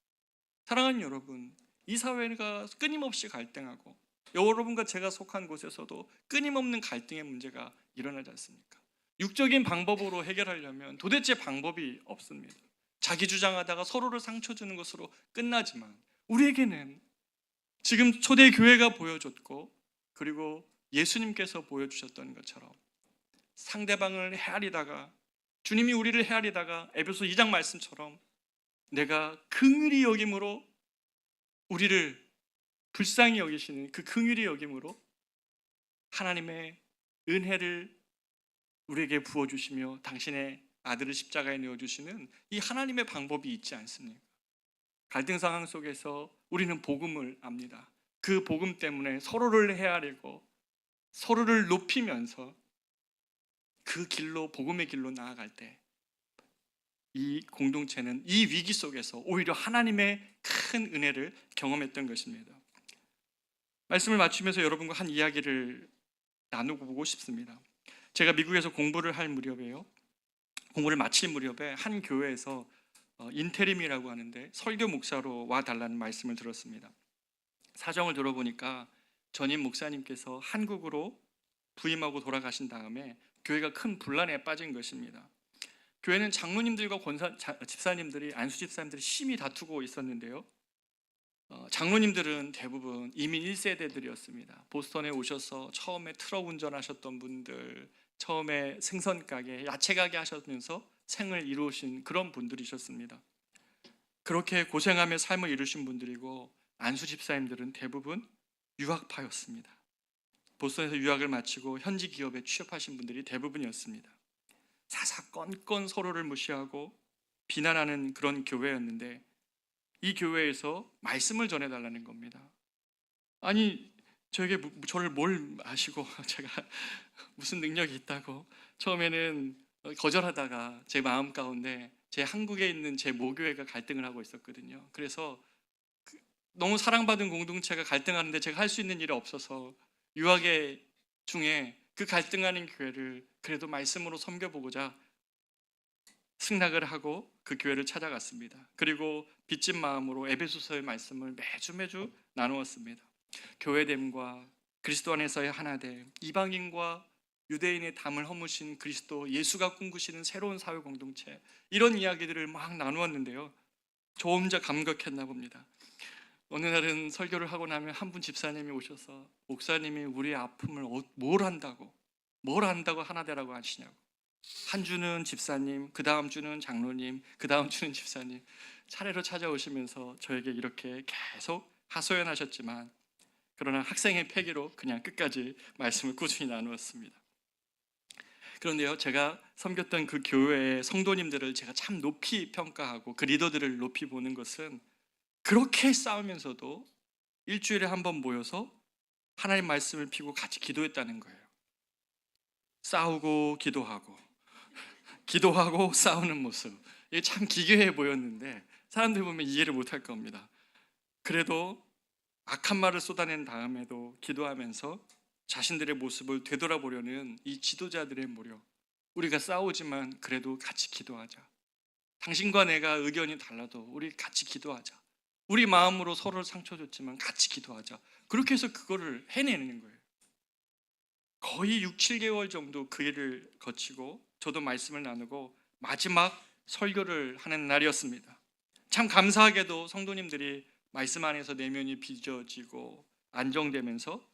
사랑하는 여러분, 이 사회가 끊임없이 갈등하고 여러분과 제가 속한 곳에서도 끊임없는 갈등의 문제가 일어나지 않습니까? 육적인 방법으로 해결하려면 도대체 방법이 없습니다. 자기 주장하다가 서로를 상처 주는 것으로 끝나지만 우리에게는 지금 초대교회가 보여줬고 그리고 예수님께서 보여주셨던 것처럼 상대방을 헤아리다가, 주님이 우리를 헤아리다가 에베소 2장 말씀처럼 내가 긍휼히 여김으로 우리를 불쌍히 여기시는 그 긍휼히 여김으로 하나님의 은혜를 우리에게 부어주시며 당신의 아들을 십자가에 내어주시는 이 하나님의 방법이 있지 않습니까? 갈등 상황 속에서 우리는 복음을 압니다. 그 복음 때문에 서로를 헤아리고 서로를 높이면서 그 길로, 복음의 길로 나아갈 때 이 공동체는 이 위기 속에서 오히려 하나님의 큰 은혜를 경험했던 것입니다. 말씀을 맞추면서 여러분과 한 이야기를 나누고 보고 싶습니다. 제가 미국에서 공부를 할 무렵에요, 공부를 마칠 무렵에 한 교회에서 인테림이라고 하는데 설교 목사로 와달라는 말씀을 들었습니다. 사정을 들어보니까 전임 목사님께서 한국으로 부임하고 돌아가신 다음에 교회가 큰 분란에 빠진 것입니다. 교회는 장로님들과 집사님들이, 안수 집사님들이 심히 다투고 있었는데요, 장로님들은 대부분 이민 1세대들이었습니다. 보스턴에 오셔서 처음에 트럭 운전하셨던 분들, 처음에 생선 가게, 야채 가게 하시면서 생을 이루신 그런 분들이셨습니다. 그렇게 고생하며 삶을 이루신 분들이고, 안수 집사님들은 대부분 유학파였습니다. 보스턴에서 유학을 마치고 현지 기업에 취업하신 분들이 대부분이었습니다. 사사건건 서로를 무시하고 비난하는 그런 교회였는데, 이 교회에서 말씀을 전해달라는 겁니다. 아니, 저를 뭘 아시고 제가 무슨 능력이 있다고. 처음에는 거절하다가 제 마음 가운데 제 한국에 있는 제 모교회가 갈등을 하고 있었거든요. 그래서 너무 사랑받은 공동체가 갈등하는데 제가 할 수 있는 일이 없어서 유학의 중에 그 갈등하는 교회를 그래도 말씀으로 섬겨보고자 승낙을 하고 그 교회를 찾아갔습니다. 그리고 빚진 마음으로 에베소서의 말씀을 매주 나누었습니다. 교회됨과 그리스도 안에서의 하나됨, 이방인과 유대인의 담을 허무신 그리스도 예수가 꿈꾸시는 새로운 사회 공동체, 이런 이야기들을 막 나누었는데요, 저 혼자 감격했나 봅니다. 어느 날은 설교를 하고 나면 한 분 집사님이 오셔서, 목사님이 우리의 아픔을 뭘 안다고 하나 되라고 하시냐고. 한 주는 집사님, 그 다음 주는 장로님, 그 다음 주는 집사님 차례로 찾아오시면서 저에게 이렇게 계속 하소연하셨지만, 그러나 학생의 패기로 그냥 끝까지 말씀을 꾸준히 나누었습니다. 그런데요, 제가 섬겼던 그 교회의 성도님들을 제가 참 높이 평가하고 그 리더들을 높이 보는 것은, 그렇게 싸우면서도 일주일에 한 번 모여서 하나님 말씀을 피고 같이 기도했다는 거예요. 싸우고 기도하고 기도하고 싸우는 모습, 이게 참 기괴해 보였는데 사람들 보면 이해를 못할 겁니다. 그래도 악한 말을 쏟아낸 다음에도 기도하면서 자신들의 모습을 되돌아보려는 이 지도자들의 모력, 우리가 싸우지만 그래도 같이 기도하자. 당신과 내가 의견이 달라도 우리 같이 기도하자. 우리 마음으로 서로를 상처 줬지만 같이 기도하자. 그렇게 해서 그거를 해내는 거예요. 거의 6, 7개월 정도 그 일을 거치고 저도 말씀을 나누고 마지막 설교를 하는 날이었습니다. 참 감사하게도 성도님들이 말씀 안에서 내면이 빚어지고 안정되면서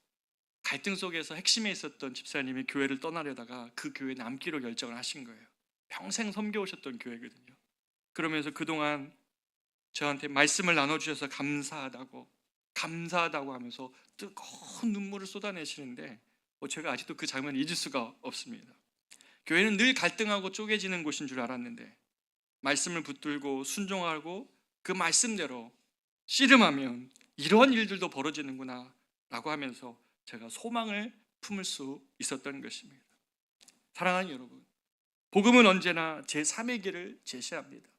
갈등 속에서 핵심에 있었던 집사님이 교회를 떠나려다가 그 교회에 남기로 결정을 하신 거예요. 평생 섬겨오셨던 교회거든요. 그러면서 그동안 저한테 말씀을 나눠주셔서 감사하다고 하면서 뜨거운 눈물을 쏟아내시는데, 제가 아직도 그 장면을 잊을 수가 없습니다. 교회는 늘 갈등하고 쪼개지는 곳인 줄 알았는데, 말씀을 붙들고 순종하고 그 말씀대로 씨름하면 이런 일들도 벌어지는구나 라고 하면서 제가 소망을 품을 수 있었던 것입니다. 사랑하는 여러분, 복음은 언제나 제3의 길을 제시합니다.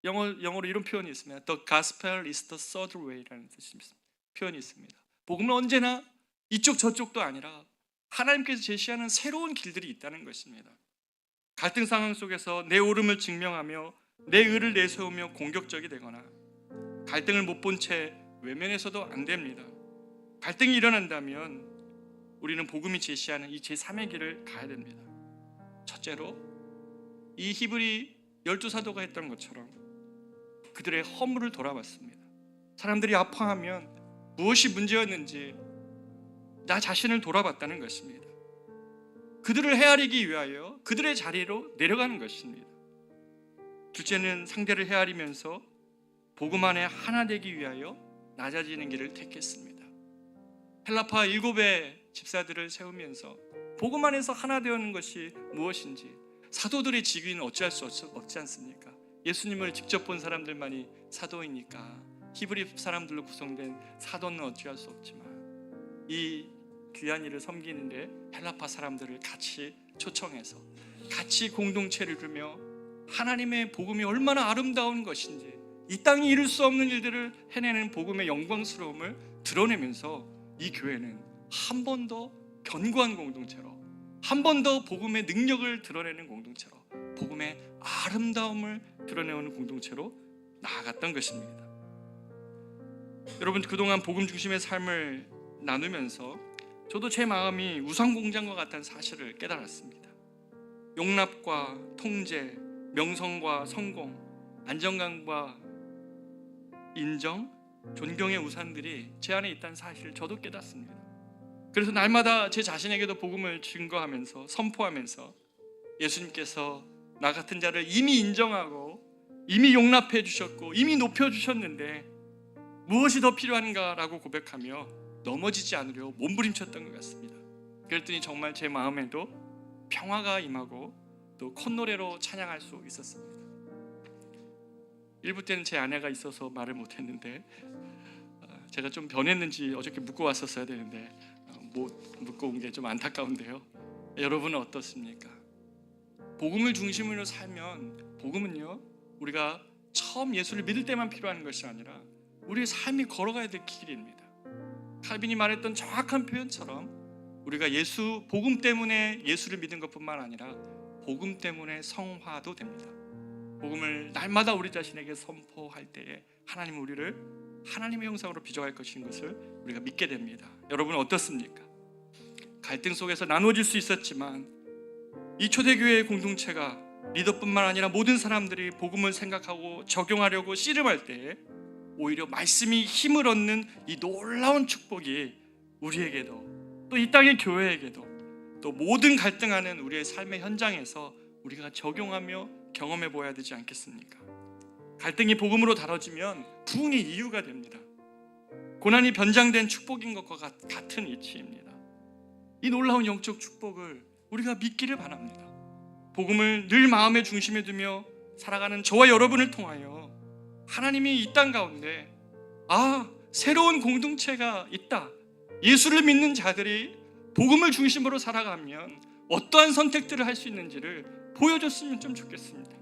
영어로 이런 표현이 있습니다. The gospel is the third way라는 표현이 있습니다. 복음은 언제나 이쪽 저쪽도 아니라 하나님께서 제시하는 새로운 길들이 있다는 것입니다. 갈등 상황 속에서 내 옳음을 증명하며 내 의를 내세우며 공격적이 되거나, 갈등을 못 본 채 외면해서도 안 됩니다. 갈등이 일어난다면 우리는 복음이 제시하는 이 제3의 길을 가야 됩니다. 첫째로, 이 히브리 12사도가 했던 것처럼 그들의 허물을 돌아봤습니다. 사람들이 아파하면 무엇이 문제였는지 나 자신을 돌아봤다는 것입니다. 그들을 헤아리기 위하여 그들의 자리로 내려가는 것입니다. 둘째는 상대를 헤아리면서 복음 안에 하나 되기 위하여 낮아지는 길을 택했습니다. 헬라파 7의 집사들을 세우면서 복음 안에서 하나 되는 것이 무엇인지, 사도들의 직위는 어찌할 수 없지 않습니까? 예수님을 직접 본 사람들만이 사도이니까 히브리 사람들로 구성된 사도는 어찌할 수 없지만 이 귀한 일을 섬기는데 헬라파 사람들을 같이 초청해서 같이 공동체를 이루며 하나님의 복음이 얼마나 아름다운 것인지 이 땅이 이룰 수 없는 일들을 해내는 복음의 영광스러움을 드러내면서 이 교회는 한 번 더 견고한 공동체로, 한 번 더 복음의 능력을 드러내는 공동체로, 복음의 아름다움을 드러내는 공동체로 나아갔던 것입니다. 여러분, 그동안 복음 중심의 삶을 나누면서 저도 제 마음이 우상공장과 같다는 사실을 깨달았습니다. 용납과 통제, 명성과 성공, 안정감과 인정, 존경의 우산들이 제 안에 있다는 사실을 저도 깨닫습니다. 그래서 날마다 제 자신에게도 복음을 증거하면서 선포하면서 예수님께서 나 같은 자를 이미 인정하고 이미 용납해 주셨고 이미 높여 주셨는데 무엇이 더 필요한가라고 고백하며 넘어지지 않으려 몸부림쳤던 것 같습니다. 그랬더니 정말 제 마음에도 평화가 임하고 또 콧노래로 찬양할 수 있었습니다. 일부 때는 제 아내가 있어서 말을 못했는데 제가 좀 변했는지 어저께 묻고 왔었어야 되는데 못 묻고 온 게 좀 안타까운데요. 여러분은 어떻습니까? 복음을 중심으로 살면 복음은요, 우리가 처음 예수를 믿을 때만 필요한 것이 아니라 우리의 삶이 걸어가야 될 길입니다. 칼빈이 말했던 정확한 표현처럼 우리가 복음 때문에 예수를 믿은 것뿐만 아니라 복음 때문에 성화도 됩니다. 복음을 날마다 우리 자신에게 선포할 때에 하나님은 우리를 하나님의 형상으로 빚어갈 것인 것을 우리가 믿게 됩니다. 여러분은 어떻습니까? 갈등 속에서 나누어질 수 있었지만 이 초대교회의 공동체가 리더뿐만 아니라 모든 사람들이 복음을 생각하고 적용하려고 씨름할 때에 오히려 말씀이 힘을 얻는 이 놀라운 축복이 우리에게도 또 이 땅의 교회에게도 또 모든 갈등하는 우리의 삶의 현장에서 우리가 적용하며 경험해 보아야 되지 않겠습니까? 갈등이 복음으로 다뤄지면 부흥의 이유가 됩니다. 고난이 변장된 축복인 것과 같은 이치입니다. 이 놀라운 영적 축복을 우리가 믿기를 바랍니다. 복음을 늘 마음의 중심에 두며 살아가는 저와 여러분을 통하여 하나님이 이 땅 가운데 새로운 공동체가 있다, 예수를 믿는 자들이 복음을 중심으로 살아가면 어떠한 선택들을 할 수 있는지를 보여줬으면 좀 좋겠습니다.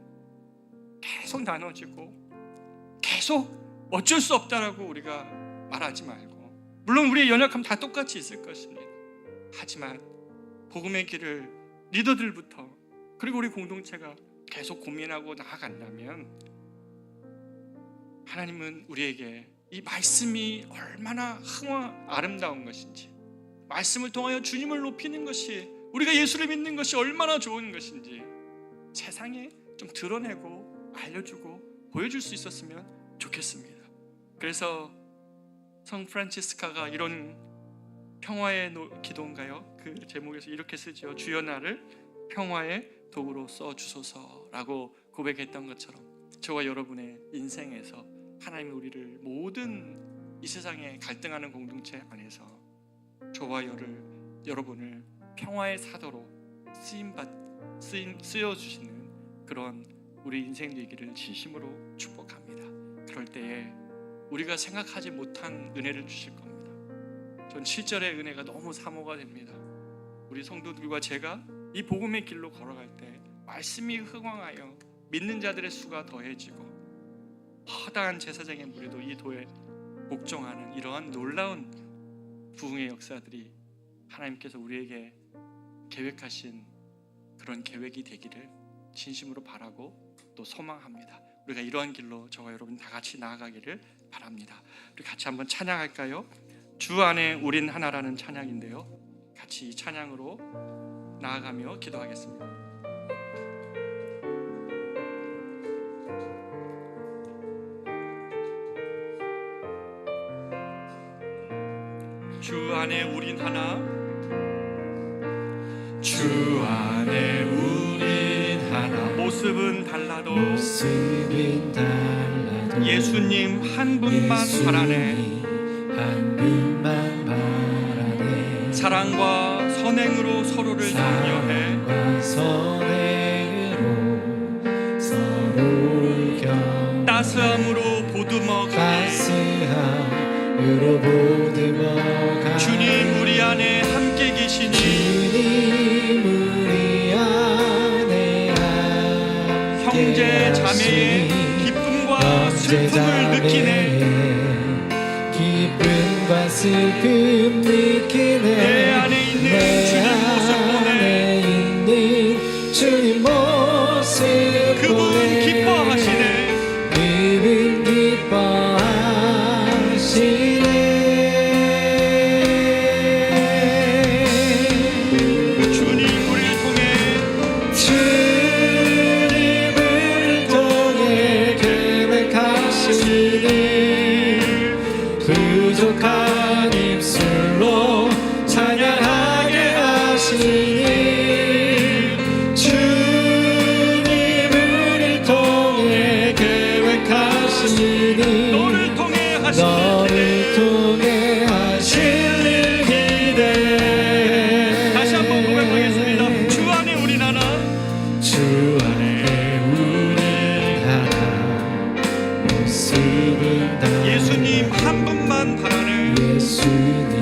계속 나눠지고 계속 어쩔 수 없다라고 우리가 말하지 말고, 물론 우리의 연약함 다 똑같이 있을 것입니다. 하지만 복음의 길을 리더들부터 그리고 우리 공동체가 계속 고민하고 나아간다면 하나님은 우리에게 이 말씀이 얼마나 아름다운 것인지, 말씀을 통하여 주님을 높이는 것이, 우리가 예수를 믿는 것이 얼마나 좋은 것인지 세상에 좀 드러내고 알려주고 보여줄 수 있었으면 좋겠습니다. 그래서 성 프란치스카가 이런 평화의 기도인가요? 그 제목에서 이렇게 쓰죠. 주여 나를 평화의 도구로 써주소서라고 고백했던 것처럼 저와 여러분의 인생에서 하나님이 우리를 모든 이 세상에 갈등하는 공동체 안에서 저와 여러분을 평화의 사도로 쓰여주시는 그런 우리 인생 얘기를 진심으로 축복합니다. 그럴 때에 우리가 생각하지 못한 은혜를 주실 겁니다. 전 7절의 은혜가 너무 사모가 됩니다. 우리 성도들과 제가 이 복음의 길로 걸어갈 때 말씀이 흥왕하여 믿는 자들의 수가 더해지고 허다한 제사장의 무리도 이 도에 복종하는 이러한 놀라운 부흥의 역사들이 하나님께서 우리에게 계획하신 그런 계획이 되기를 진심으로 바라고 또 소망합니다. 우리가 이러한 길로 저와 여러분 다 같이 나아가기를 바랍니다. 우리 같이 한번 찬양할까요? 주 안에 우린 하나라는 찬양인데요, 같이 이 찬양으로 나아가며 기도하겠습니다. 주 안에 우린 하나, 주 안에 우린 하나, 모습은 달라도 예수님 한 분만 바라네. 사랑과 선행으로 서로를 독려해 따스함으로 보듬어가네. 따스함으로 보듬어가네. 주님 우리 안에 함께 계시니 주님 우리 안에 함께 형제 자매의 하시니 기쁨과 슬픔을 느끼네. 기쁨과 슬픔 느끼네. 내 안에 있는 주님 모습 보네. 있는 주님 모습 그분 보네. 기뻐하시네. 그분 기뻐하시네. 주님 우리를 통해 주님을 통해 계획하시니 부족한 입술로 찬양하게 하시니 주님을 통해 계획하시니 너를 통해 하시는 너를 통해 하실 일 기대. 다시 한번 고백하겠습니다. 주 안에 우린 하나. 주 안에 우린 하나 모습은 다르네. 예수님 한 분만 바라네. 예수님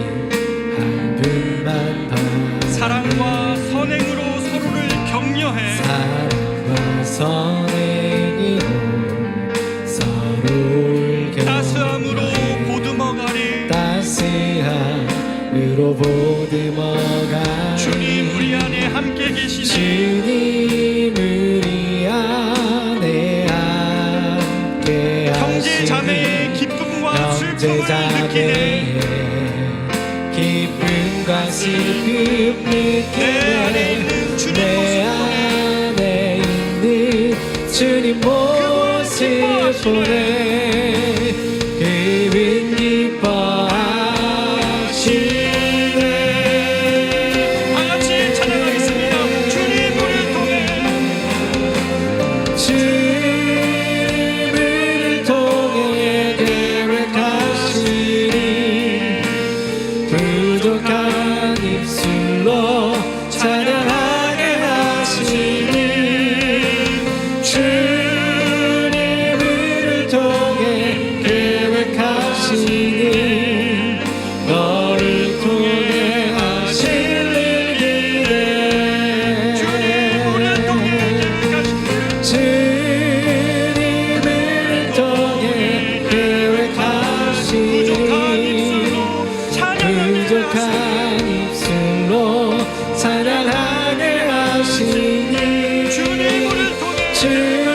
한 분만 바라네. 사랑과 선행으로 서로를 격려해. 사랑과 선행으로 서로를 따스함으로 보듬어가리. 따스함으로 보듬어가니 주님 우리 안에 함께 계시니 주님 우리 안에 함께 형제 하시니 자매의 기쁨과 슬픔을 느끼네. 형제자매의 기쁨과 슬픔 내 안에 있는 느끼네. 주님 내 모습 안에 있는 주님 모습 보네. 그분 기뻐하시네. 다같이 찬양하겠습니다. 주님 우리를 통해 주님을 통해 계획하시니 부족한 입술로 찬양하게 하시니 주님을 통해 계획하시니 너를 통해 하실 일 기대. 주님 우리를 통해 계획하시니 주님을 통해 계획하시니 부족한 입술로 찬양하게 부족한 입술로 찬양하게 하시니 주님 우리를 통해 주님을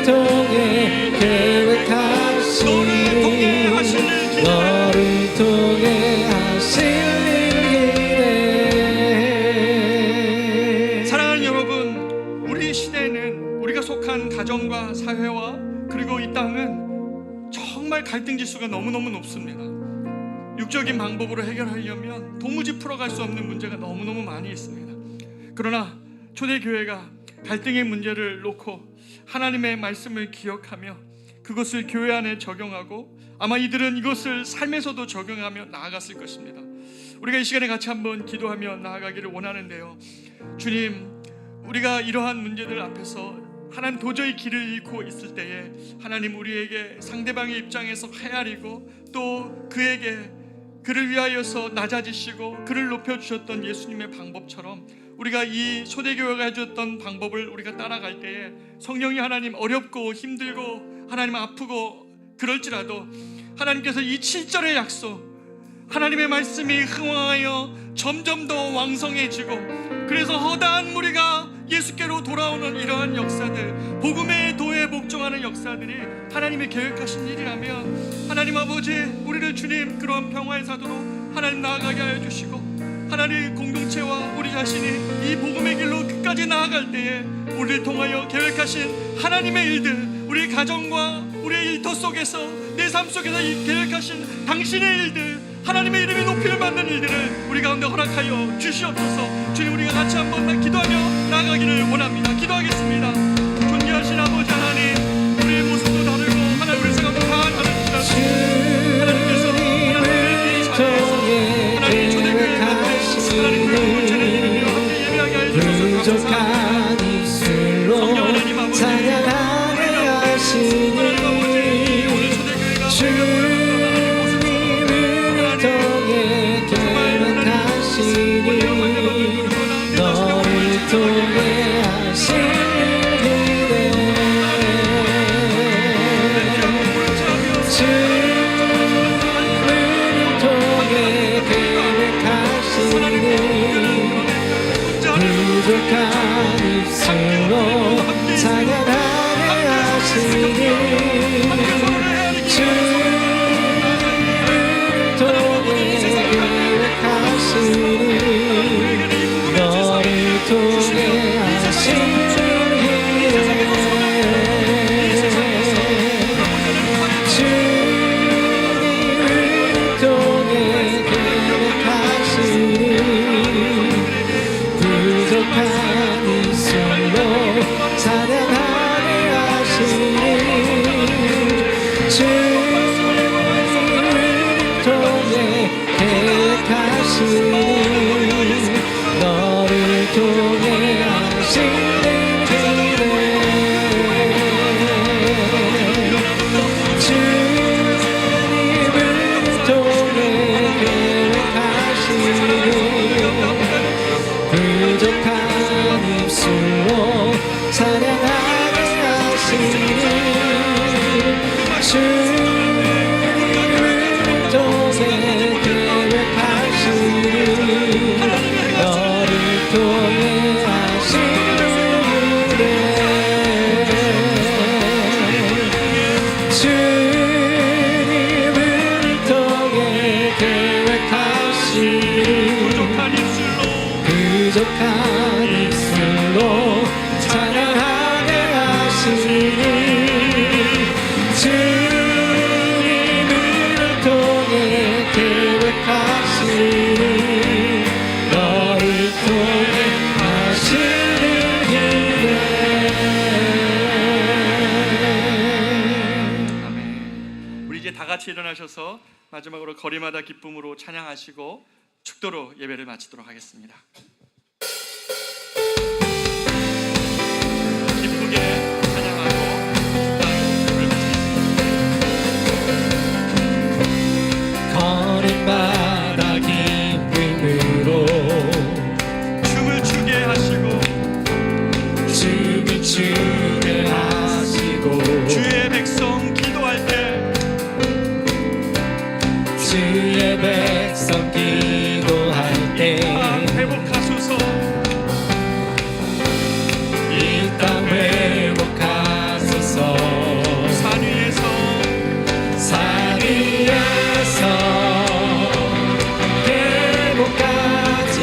통해 계획하시니 너를 통해 하실 일 기대. 너를 통해 하실 일 기대. 사랑하는 여러분, 우리 시대에는 우리가 속한 가정과 사회와 그리고 이 땅은 정말 갈등 지수가 너무너무 높습니다. 육적인 방법으로 해결하려면 도무지 풀어갈 수 없는 문제가 너무너무 많이 있습니다. 그러나 초대교회가 갈등의 문제를 놓고 하나님의 말씀을 기억하며 그것을 교회 안에 적용하고 아마 이들은 이것을 삶에서도 적용하며 나아갔을 것입니다. 우리가 이 시간에 같이 한번 기도하며 나아가기를 원하는데요. 주님, 우리가 이러한 문제들 앞에서 하나님 도저히 길을 잃고 있을 때에 하나님 우리에게 상대방의 입장에서 헤아리고 또 그를 위하여서 낮아지시고 그를 높여주셨던 예수님의 방법처럼 우리가 이 초대교회가 해줬던 방법을 우리가 따라갈 때에 성령이 하나님 어렵고 힘들고 하나님 아프고 그럴지라도 하나님께서 이 7절의 약속, 하나님의 말씀이 흥황하여 점점 더 왕성해지고 그래서 허다한 무리가 예수께로 돌아오는 이러한 역사들, 복음의 도에 복종하는 역사들이 하나님이 계획하신 일이라면 하나님 아버지, 우리를 주님 그러한 평화의 사도로 하나님 나아가게 하여 주시고 하나님 공동체와 우리 자신이 이 복음의 길로 끝까지 나아갈 때에 우리를 통하여 계획하신 하나님의 일들, 우리 가정과 우리의 일터 속에서 내 삶 속에서 계획하신 당신의 일들, 하나님의 이름이 높이를 받는 일들을 우리 가운데 허락하여 주시옵소서. 주님, 우리가 같이 한번 기도하며 나아가기를 원합니다. 기도하겠습니다. 존귀하신 아버지 하나님, 우리의 모습도 다르고 하나님의 생각도 다 다르시라고 하나님께서 하나님의 이 자리에서 하나님의 초대교회 가운데 하나님 그런 공동체를 이루며 함께 예배하게 하여 주셔서 감사합니다. 부족한 입술로 성령 하나님 아버지, 찬양하게 같이 일어나셔서 마지막으로 거리마다 기쁨으로 찬양하시고 축도로 예배를 마치도록 하겠습니다. 기쁘게 찬양하고 축도로 마치겠습니다. 거리마다 기쁨으로 춤을 추게 하시고 춤을 추게 하시고 주의 백성 기도할 때 주의 백성 기도할 때 회복하소서 이 땅 회복하소서 산 위에서 회복까지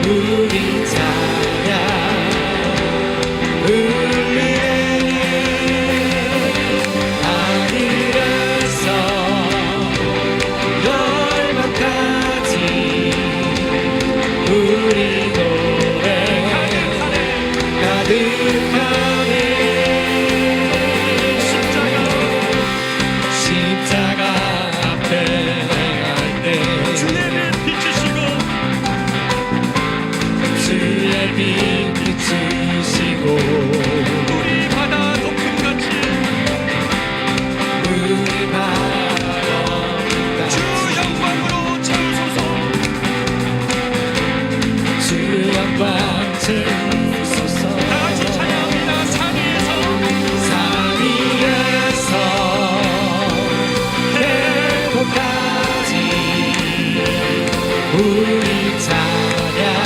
우리 찬양 우리 바다 높음같이 주 영광으로 채우소서 주 영광 채우소서 다같이 찬양합니다. 산 위에서 회복까지 우리 찬양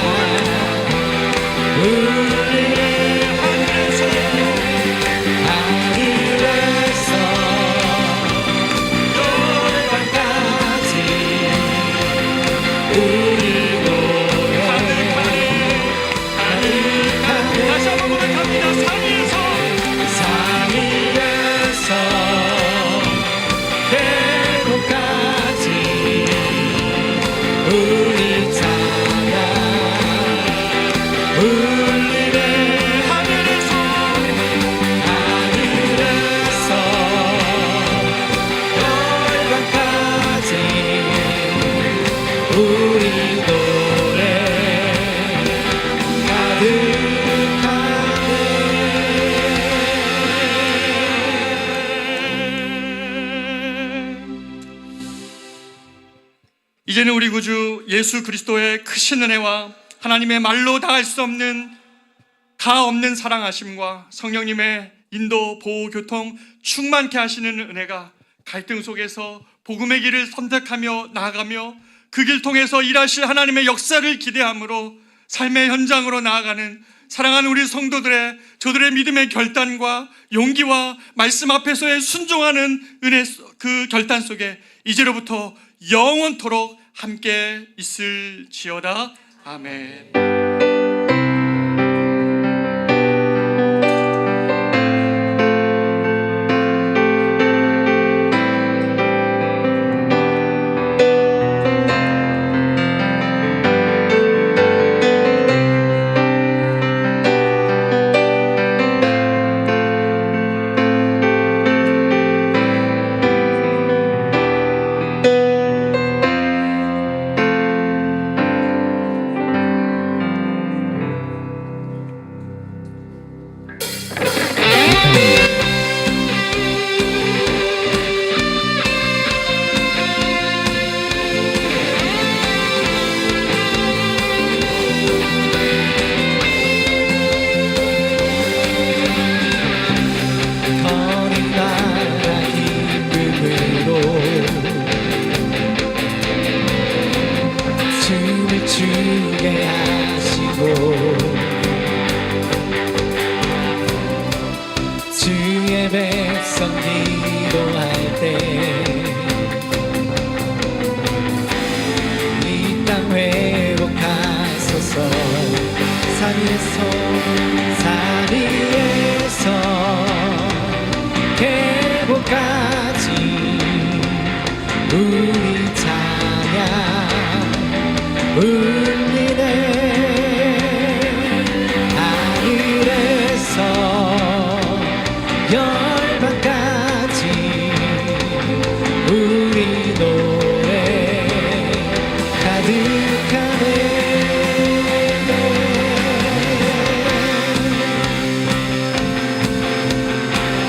이제는 우리 구주 예수 그리스도의 크신 은혜와 하나님의 말로 다할 수 없는 다 없는 사랑하심과 성령님의 인도, 보호, 교통 충만케 하시는 은혜가 갈등 속에서 복음의 길을 선택하며 나아가며 그 길 통해서 일하실 하나님의 역사를 기대함으로 삶의 현장으로 나아가는 사랑하는 우리 성도들의 저들의 믿음의 결단과 용기와 말씀 앞에서의 순종하는 은혜, 그 결단 속에 이제로부터 영원토록 함께 있을지어다. 아멘. 주게 하시고 주의 백성 기도할 때 이 땅 회복하소서. 산 위에서 계보까지 우리 찬양 울리네. 하늘에서 열방까지 우리 노래 가득하네.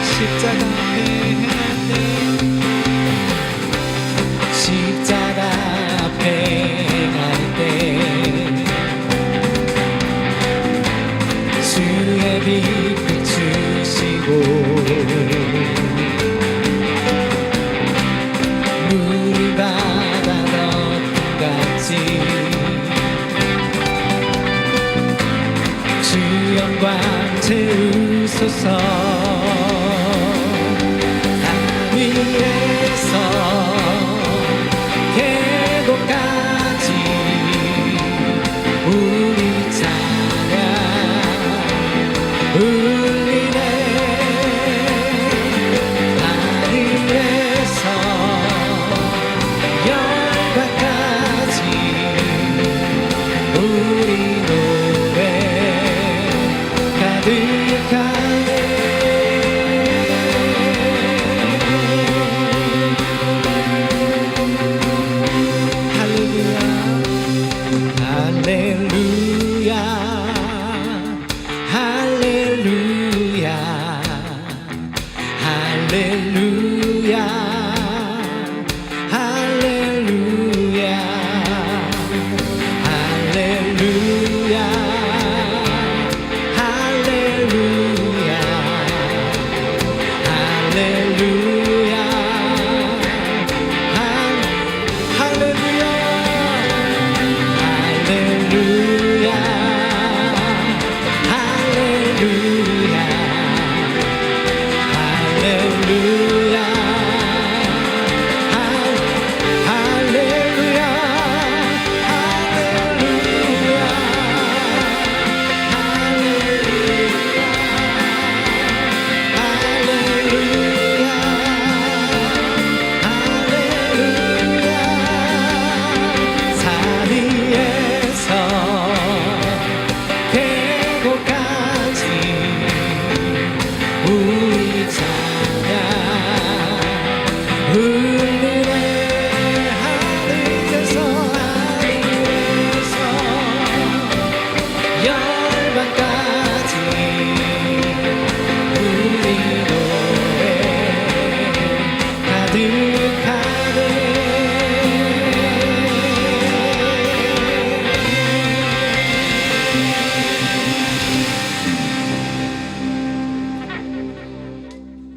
십자가 앞에 행할 때 십자가 앞에 주의 빛 비추시고 물이 바다 너같이 주 영광 채우소서. 땅 위에서 계곡까지 우리 찬양 울리